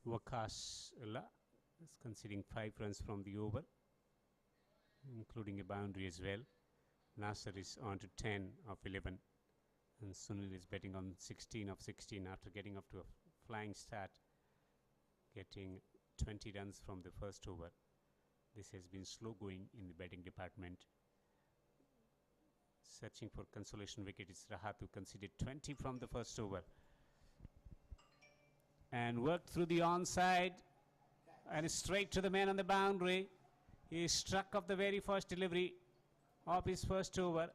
Wakasla is conceding 5 runs from the over, including a boundary as well. Nasser is on to 10 of 11, and Sunil is betting on 16 of 16 after getting off to a flying start, getting 20 runs from the first over. This has been slow going in the batting department. Searching for consolation wicket is Rahat, who conceded 20 from the first over. And worked through the onside and straight to the man on the boundary. He struck off the very first delivery of his first over,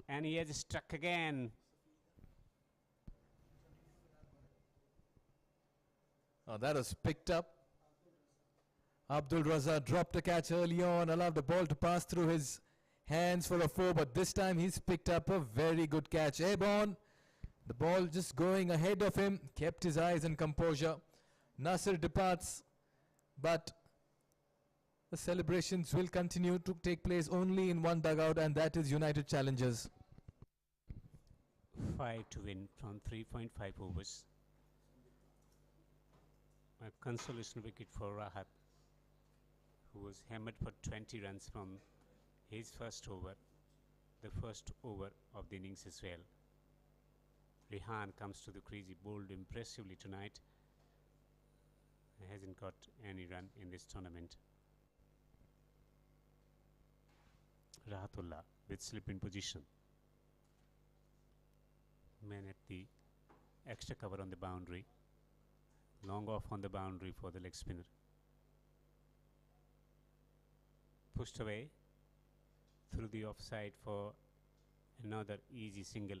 and he has struck again. Oh, that was picked up. Abdul Raza dropped a catch early on, allowed the ball to pass through his hands for a 4, but this time he's picked up a very good catch. Airborne. The ball just going ahead of him, kept his eyes and composure. Nasser departs, but the celebrations will continue to take place only in one dugout, and that is United Challengers. 5 to win from 3.5 overs. A consolation wicket for Rahat, who was hammered for 20 runs from his first over, the first over of the innings as well. Rehan comes to the crease. He bowled impressively tonight. He hasn't got any run in this tournament. Rahatullah with slip in position. Man at the extra cover on the boundary. Long off on the boundary for the leg spinner. Pushed away through the offside for another easy single.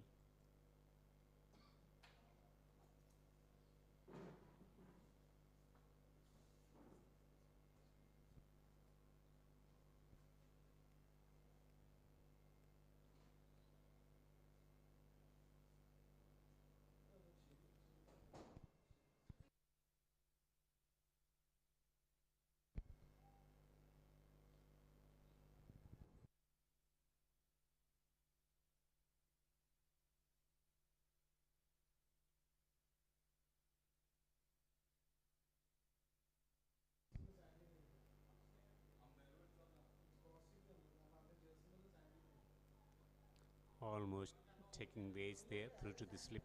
almost taking ways there through to the slip.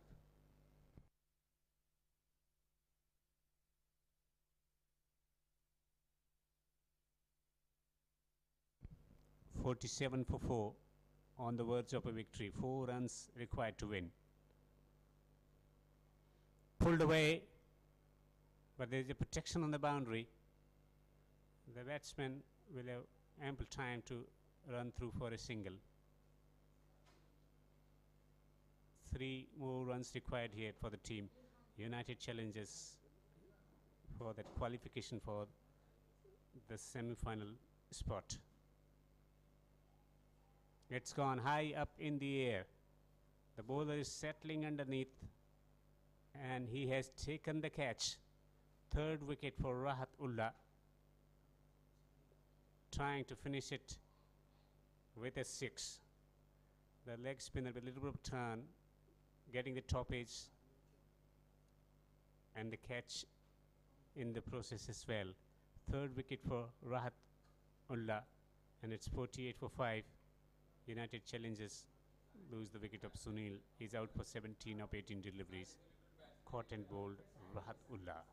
"47 for 4" on the verge of a victory. 4 runs required to win. Pulled away, but there is a protection on the boundary. The batsman will have ample time to run through for a single. 3 more runs required here for the team. United challenges for that qualification for the semi-final spot. It's gone high up in the air. The bowler is settling underneath, and he has taken the catch. Third wicket for Rahat Ullah, trying to finish it with a 6. The leg spinner with a little bit of turn, getting the top edge and the catch in the process as well. Third wicket for Rahat Ullah, and it's 48 for 5. United challenges lose the wicket of Sunil. He's out for 17 of 18 deliveries. Caught and bowled Rahat Ullah.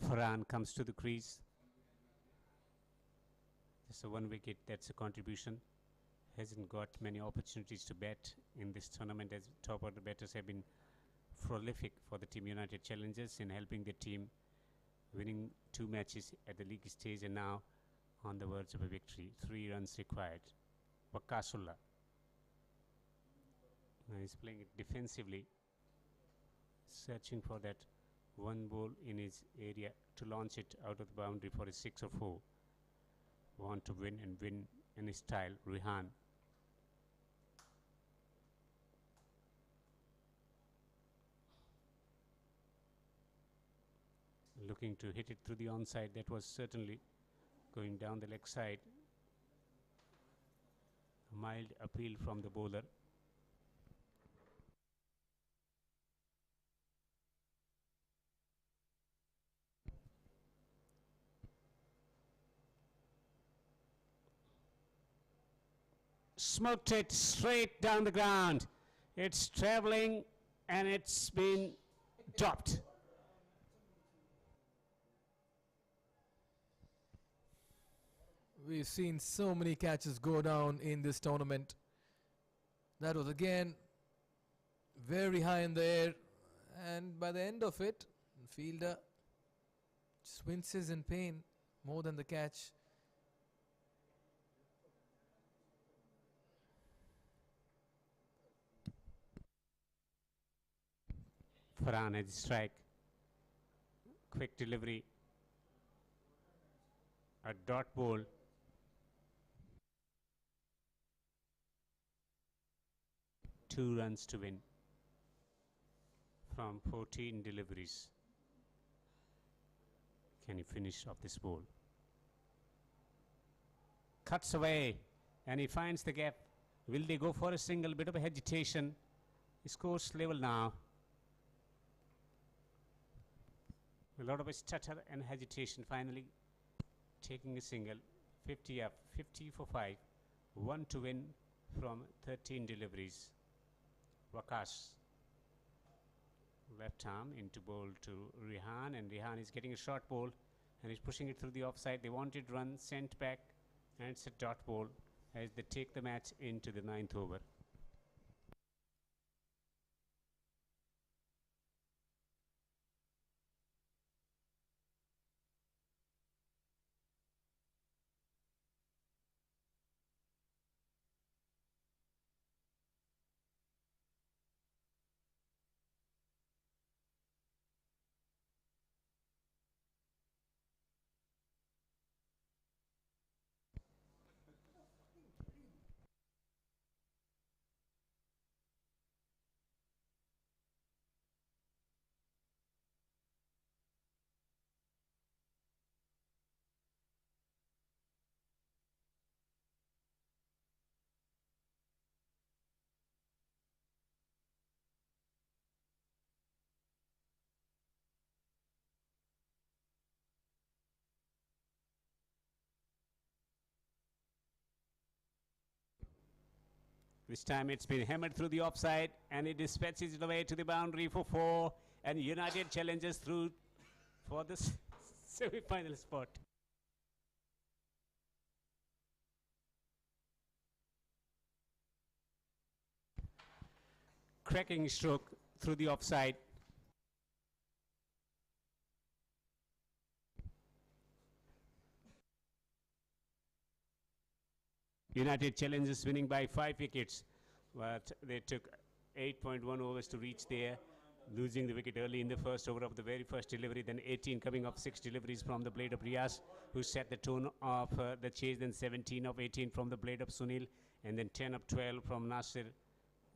Farhan comes to the crease. Just a 1 wicket, that's a contribution. Hasn't got many opportunities to bat in this tournament, as top order batters have been prolific for the Team United Challengers in helping the team winning 2 matches at the league stage and now on the verge of a victory. 3 runs required. Wakasullah. He's playing it defensively, searching for that one ball in his area to launch it out of the boundary for a 6 or 4. Want to win and win in his style. Rehan. Looking to hit it through the onside. That was certainly going down the leg side. A mild appeal from the bowler. Smoked it straight down the ground. It's traveling and it's been dropped. We've seen so many catches go down in this tournament. That was again very high in the air, and by the end of it, the fielder just winces in pain more than the catch. Farhan has strike. Quick delivery. A dot ball. Two runs to win from 14 deliveries. Can he finish off this ball? Cuts away and he finds the gap. Will they go for a single? Bit of a hesitation. He scores level now. A lot of a stutter and hesitation, finally taking a single. 50 up, 50 for 5. 1 to win from 13 deliveries. Wakash. Left arm into bowl to Rehan, and Rehan is getting a short ball and he's pushing it through the offside. They wanted run, sent back, and it's a dot ball as they take the match into the 9th over. This time it's been hammered through the offside and it dispatches it away to the boundary for 4. And United challenges through for the semi-final spot. Cracking stroke through the offside. United challenges winning by 5 wickets, but they took 8.1 overs to reach there, losing the wicket early in the first over of the very first delivery, then 18 coming off 6 deliveries from the blade of Riaz, who set the tone of the chase, then 17 of 18 from the blade of Sunil, and then 10 of 12 from Nasir,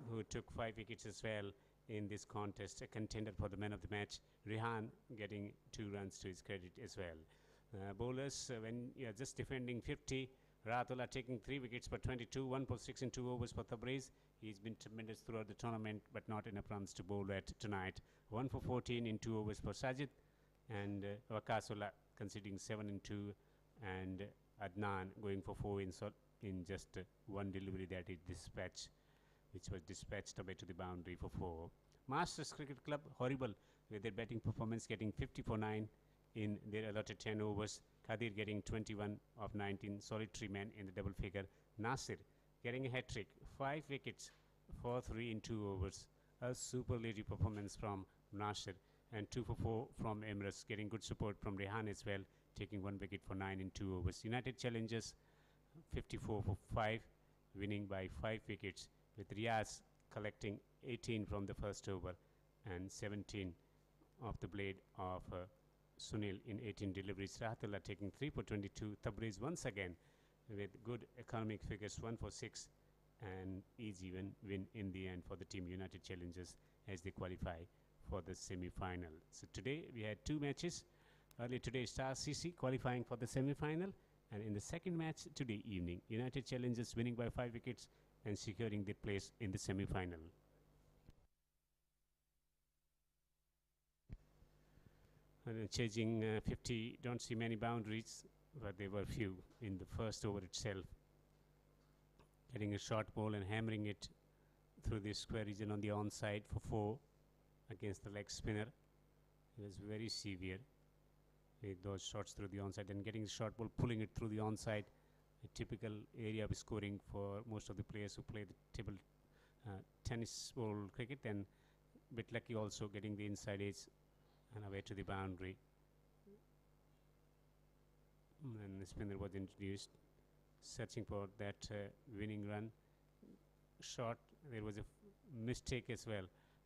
who took 5 wickets as well in this contest, a contender for the man of the match. Rehan getting 2 runs to his credit as well. Bowlers, when you are just defending 50, Rahatullah taking 3 wickets for 22, 1 for 6 in 2 overs for Tabriz. He's been tremendous throughout the tournament, but not enough runs to bowl at tonight. 1 for 14 in 2 overs for Sajid, and Waqasullah conceding 7 in 2, and Adnan going for 4 in just 1 delivery that he dispatched, which was dispatched away to the boundary for 4. Masters Cricket Club, horrible with their batting performance, getting 50 for 9 in their allotted 10 overs. Khadir getting 21 of 19, solitary man in the double figure. Nasir getting a hat-trick, 5 wickets for 3 in 2 overs. A superlative performance from Nasir, and 2 for 4 from Emirates, getting good support from Rehan as well, taking 1 wicket for 9 in 2 overs. United challenges 54 for 5, winning by 5 wickets, with Riaz collecting 18 from the first over and 17 of the blade of Sunil in 18 deliveries. Rahatullah taking 3 for 22. Tabriz once again with good economic figures, 1 for 6, and easy win in the end for the team United Challengers as they qualify for the semi-final. So today we had 2 matches. Early today, Star CC qualifying for the semi-final, and in the second match today evening, United Challengers winning by 5 wickets and securing their place in the semi-final. And chasing 50, don't see many boundaries, but there were few in the first over itself. Getting a short ball and hammering it through the square region on the onside for 4 against the leg spinner. It was very severe with those shots through the onside, and getting the short ball, pulling it through the onside, a typical area of scoring for most of the players who play the table tennis ball cricket, and a bit lucky also getting the inside edge and away to the boundary. And the spinner was introduced, searching for that winning run shot. There was a mistake as well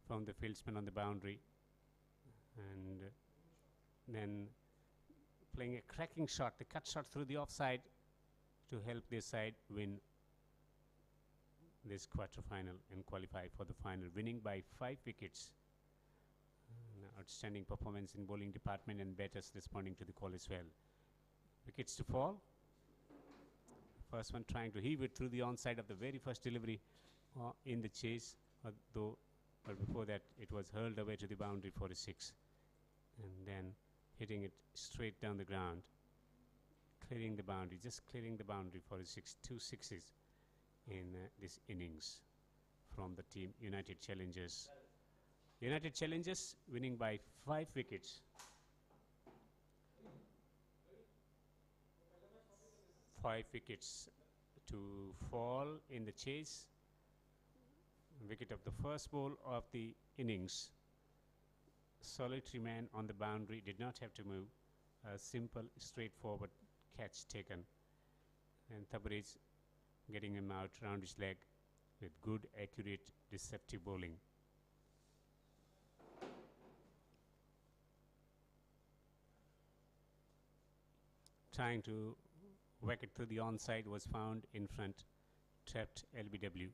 from the fieldsman on the boundary, and then playing a cracking shot, the cut shot through the offside to help their side win this quarter-final and qualify for the final, winning by 5 wickets. Outstanding performance in bowling department, and batters responding to the call as well. Wickets to fall. First one trying to heave it through the onside of the very first delivery in the chase, but before that it was hurled away to the boundary for a 6, and then hitting it straight down the ground, clearing the boundary, just clearing the boundary for a 6. 2 sixes in this innings from the team United Challengers. United Challengers winning by 5 wickets. 5 wickets to fall in the chase. Wicket of the first ball of the innings. Solitary man on the boundary, did not have to move. A simple, straightforward catch taken. And Tabriz getting him out round his leg with good, accurate, deceptive bowling. Trying to whack it through the onside, was found in front, trapped LBW.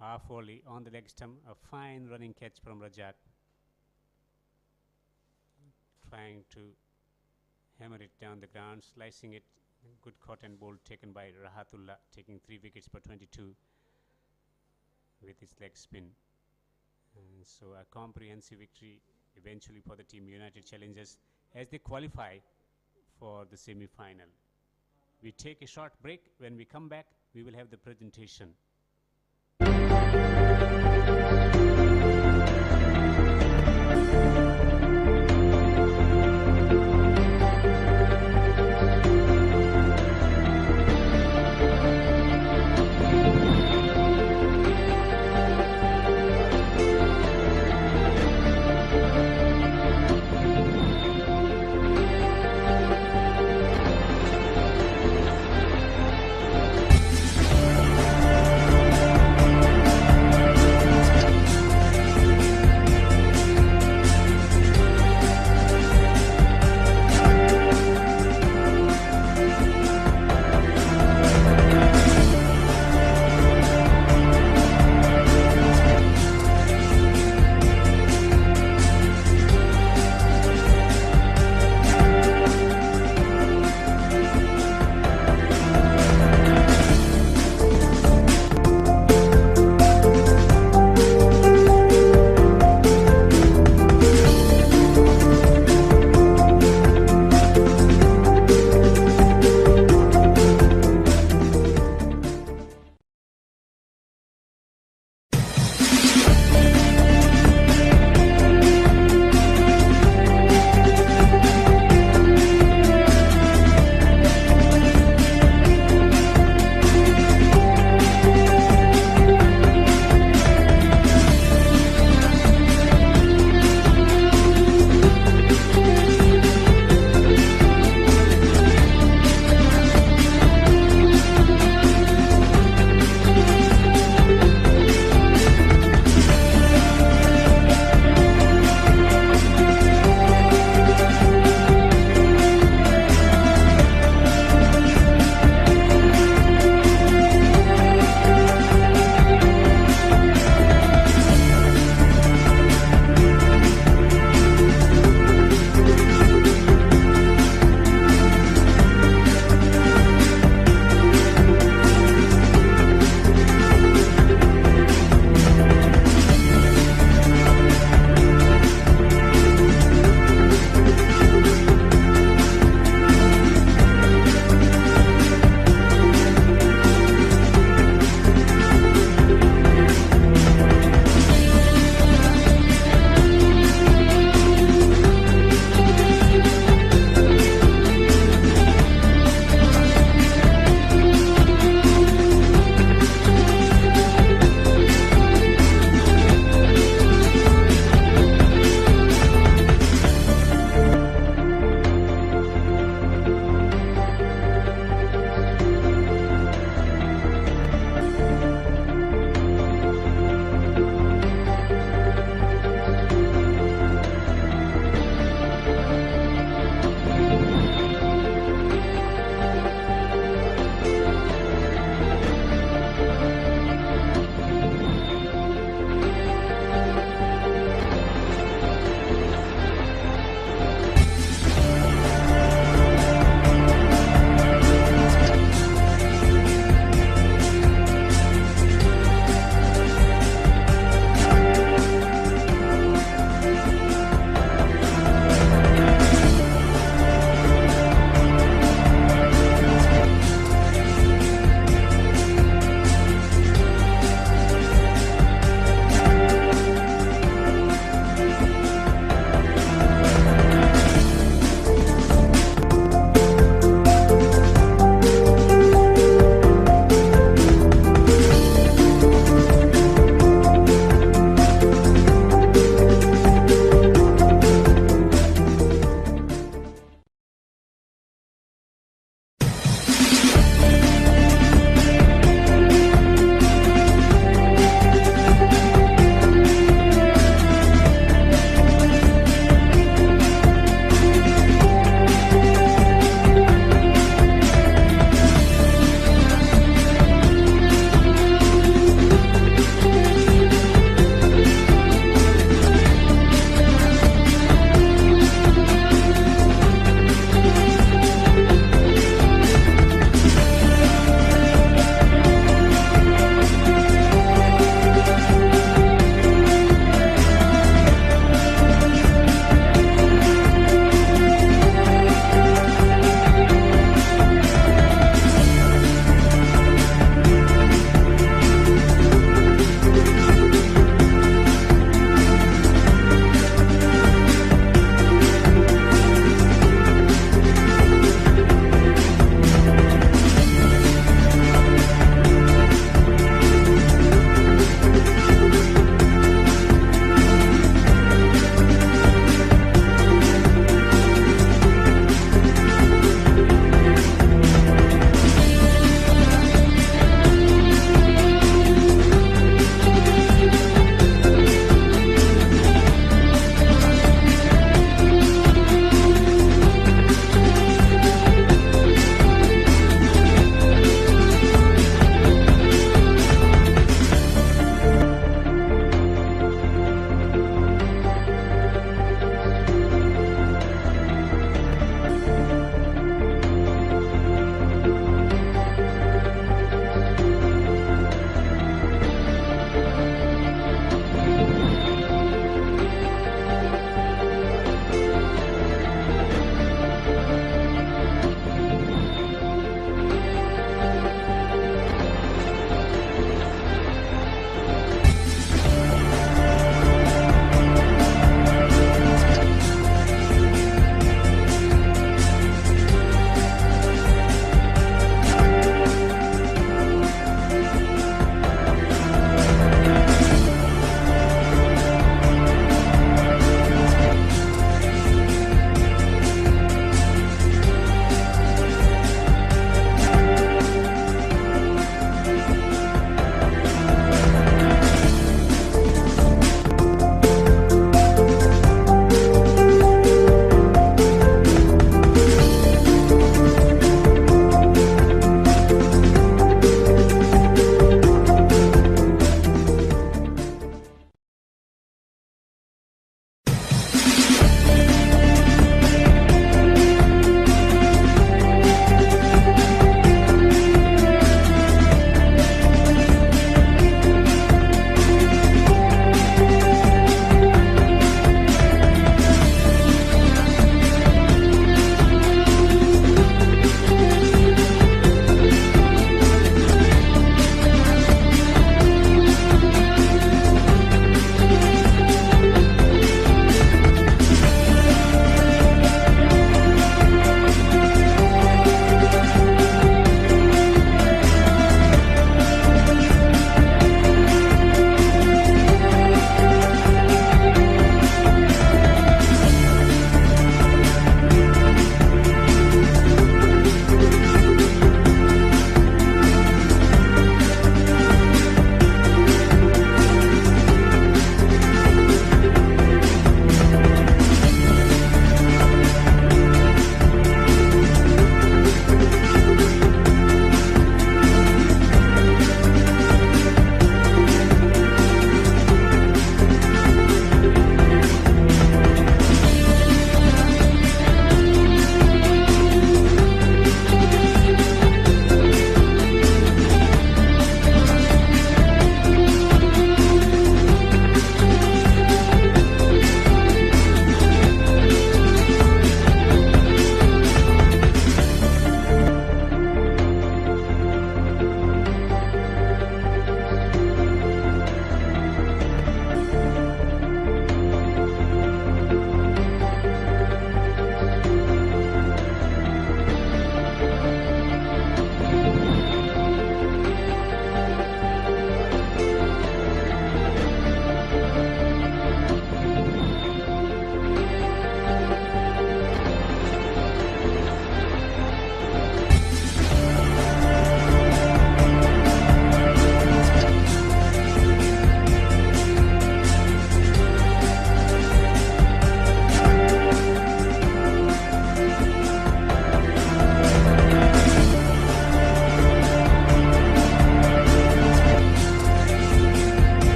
Half volley on the leg stump, a fine running catch from Rajat. Trying to hammer it down the ground, slicing it. Good cotton ball taken by Rahatullah, taking 3 wickets for 22 with his leg spin. And so a comprehensive victory eventually for the team United Challengers as they qualify for the semi-final. We take a short break. When we come back, we will have the presentation.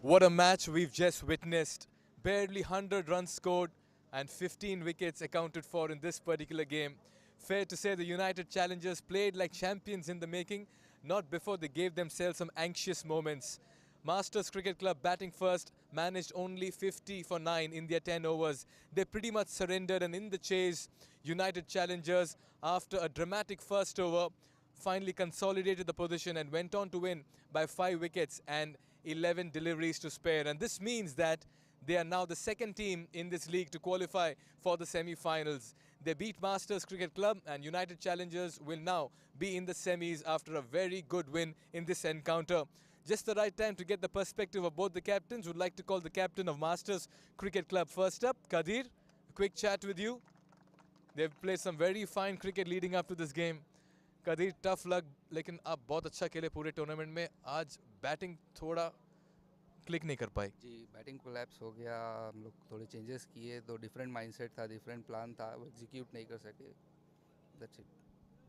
What a match we've just witnessed. Barely 100 runs scored and 15 wickets accounted for in this particular game. Fair to say the United Challengers played like champions in the making, not before they gave themselves some anxious moments. Masters Cricket Club batting first managed only 50 for 9 in their 10 overs. They pretty much surrendered, and in the chase, United Challengers, after a dramatic first over, finally consolidated the position and went on to win by 5 wickets and 11 deliveries to spare. And this means that they are now the second team in this league to qualify for the semi-finals. They beat Masters Cricket Club, and United Challengers will now be in the semis after a very good win in this encounter. Just the right time to get the perspective of both the captains. Would like to call the captain of Masters Cricket Club first up, Kadir. A quick chat with you. They've played some very fine cricket leading up to this game. Kadir, tough luck, लेकिन आप बहुत अच्छा खेले पूरे tournament में. आज batting थोड़ा click नहीं कर पाई. जी बैटिंग कोलैप्स हो गया, हम लोग थोड़े चेंजेस किए तो डिफरेंट माइंडसेट था, डिफरेंट प्लान था, वो एग्जीक्यूट नहीं कर सके. That's it.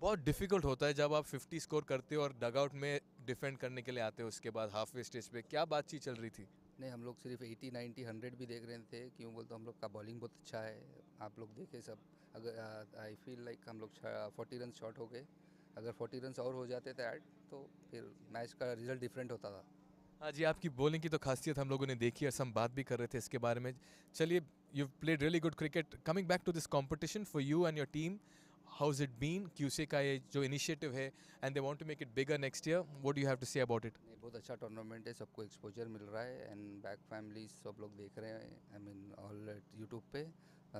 बहुत डिफिकल्ट होता है जब आप 50 स्कोर करते हो और डगआउट में डिफेंड करने के लिए आते हो. उसके बाद हाफवे स्टेज पे क्या बातचीत चल रही थी? नहीं, हम लोग सिर्फ 80 90 100 भी देख रहे थे. क्यों बोलते हम लोग का बॉलिंग बहुत अच्छा है. आप लोग देखे सब. अगर आई फील लाइक हम लोग 40 रन शॉर्ट हो गए. अगर 40 रन और हो जाते थे ऐड तो फिर मैच का रिजल्ट डिफरेंट होता था. हाँ जी, आपकी बॉलिंग की तो खासियत हम लोगों ने देखी और हम बात भी कर रहे थे इसके बारे में. चलिए, you played really good cricket. Coming back to this competition for you and your team, how's it been? QC का ये जो इनिशिएटिव है and they want to make it bigger next year, what do you have to say about it? ये बहुत अच्छा tournament है, सबको exposure मिल रहा है एंड बैक फैमिलीज सब लोग देख रहे हैं. आई मीन ऑल यूट्यूब पे.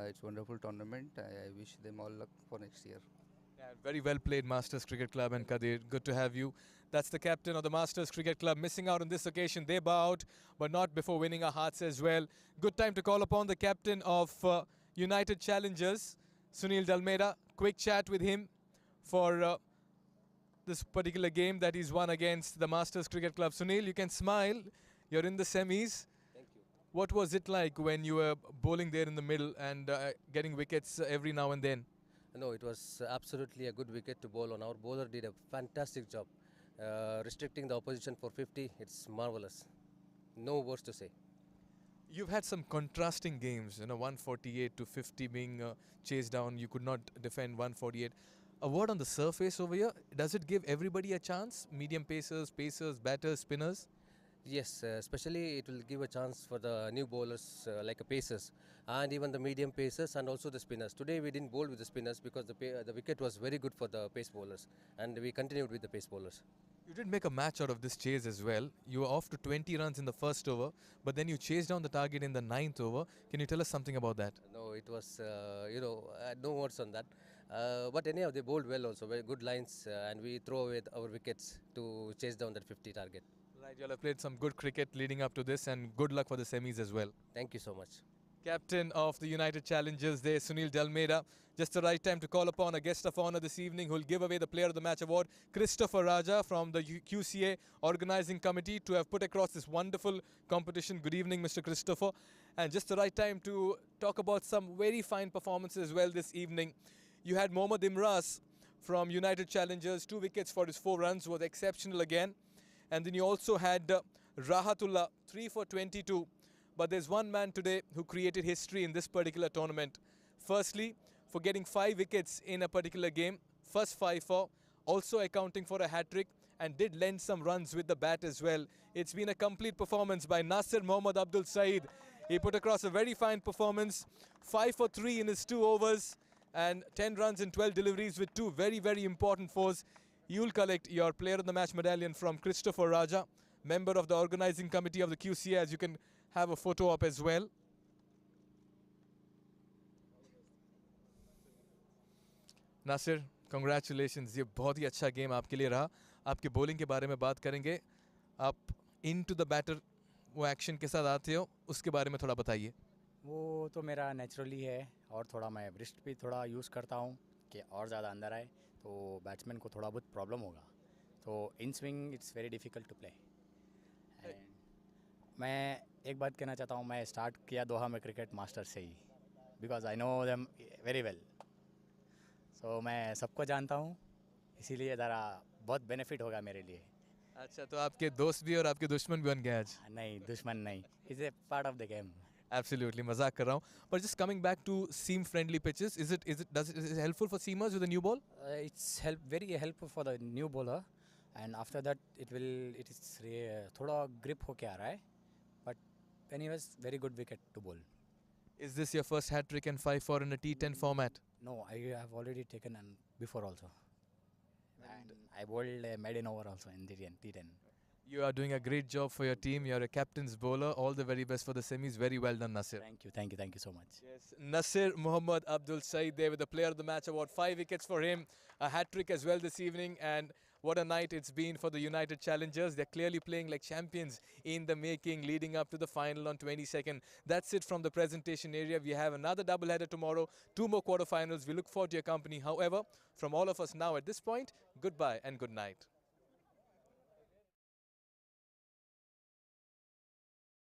It's wonderful tournament. I wish them all luck for next year. Yeah, very well played, Masters Cricket Club, and Kadir, good to have you. That's the captain of the Masters Cricket Club. Missing out on this occasion, they bowed, but not before winning our hearts as well. Good time to call upon the captain of United Challengers, Sunil Dalmeda. Quick chat with him for this particular game that he's won against the Masters Cricket Club. Sunil, you can smile. You're in the semis. Thank you. What was it like when you were bowling there in the middle and getting wickets every now and then? No, it was absolutely a good wicket to bowl on. Our bowler did a fantastic job. Restricting the opposition for 50, it's marvelous. No words to say. You've had some contrasting games, 148 to 50 being chased down. You could not defend 148. A word on the surface over here, does it give everybody a chance? Medium pacers, batters, spinners? Yes, especially it will give a chance for the new bowlers like a pacers and even the medium pacers and also the spinners. Today we didn't bowl with the spinners because the wicket was very good for the pace bowlers, and we continued with the pace bowlers. You did make a match out of this chase as well. You were off to 20 runs in the first over, but then you chased down the target in the 9th over. Can you tell us something about that? No, it was no words on that. But anyhow, they bowled well also, very good lines, and we throw away our wickets to chase down that 50 target. Right, you all have played some good cricket leading up to this, and good luck for the semis as well. Thank you so much. Captain of the United Challengers there, Sunil Dalmeda. Just the right time to call upon a guest of honor this evening who will give away the Player of the Match award, Christopher Raja from the QCA Organizing Committee, to have put across this wonderful competition. Good evening, Mr. Christopher. And just the right time to talk about some very fine performances as well this evening. You had Mohammad Imraz from United Challengers, 2 wickets for his 4 runs, was exceptional again. And then you also had Rahatullah, 3 for 22. But there's one man today who created history in this particular tournament. Firstly, for getting 5 wickets in a particular game, first 5 for, also accounting for a hat-trick, and did lend some runs with the bat as well. It's been a complete performance by Nasir Mohammad Abdul Saeed. He put across a very fine performance, 5 for 3 in his 2 overs, and 10 runs in 12 deliveries with 2 very, very important fours. You'll collect your Player of the Match medallion from Christopher Raja, member of the organizing committee of the QCA, as you can have a photo up as well. Nasir, congratulations. ये बहुत ही अच्छा game आपके लिए रहा. आपके bowling के बारे में बात करेंगे. आप इनटू द बैटर वो एक्शन के साथ आते हो, उसके बारे में थोड़ा बताइए. वो तो मेरा नेचुरली है, और थोड़ा मैं रिस्ट भी थोड़ा यूज़ करता हूँ कि और ज़्यादा अंदर आए, तो बैट्समैन को थोड़ा बहुत प्रॉब्लम होगा. तो in swing it's very difficult to play. मैं एक बात कहना चाहता हूँ, मैं स्टार्ट किया दोहा में क्रिकेट मास्टर से ही, because I know them very well. So मैं सबको जानता हूँ, इसीलिए ज़रा बहुत बेनिफिट होगा मेरे लिए. अच्छा, तो आपके दोस्त भी और आपके दुश्मन भी बन गए आज. नहीं, दुश्मन नहीं. It's a part of the game. Absolutely, मजाक कर रहा हूँ. But just coming back to seam-friendly pitches, is it helpful for seamers with a new ball? It's very helpful for the new bowler, and after that it is थोड़ा grip होके आ रहा है. But anyways, very good wicket to bowl. Is this your first hat trick and 5-4 in a T10 format? No, I have already taken before also. And I bowled a maiden over also in T10. You are doing a great job for your team. You are a captain's bowler. All the very best for the semis. Very well done, Nasir. Thank you so much. Yes, Nasir Muhammad Abdul Saeed there with the player of the match award. 5 wickets for him. A hat-trick as well this evening. And what a night it's been for the United Challengers. They're clearly playing like champions in the making, leading up to the final on 22nd. That's it from the presentation area. We have another doubleheader tomorrow. 2 more quarterfinals. We look forward to your company. However, from all of us now at this point, goodbye and good night.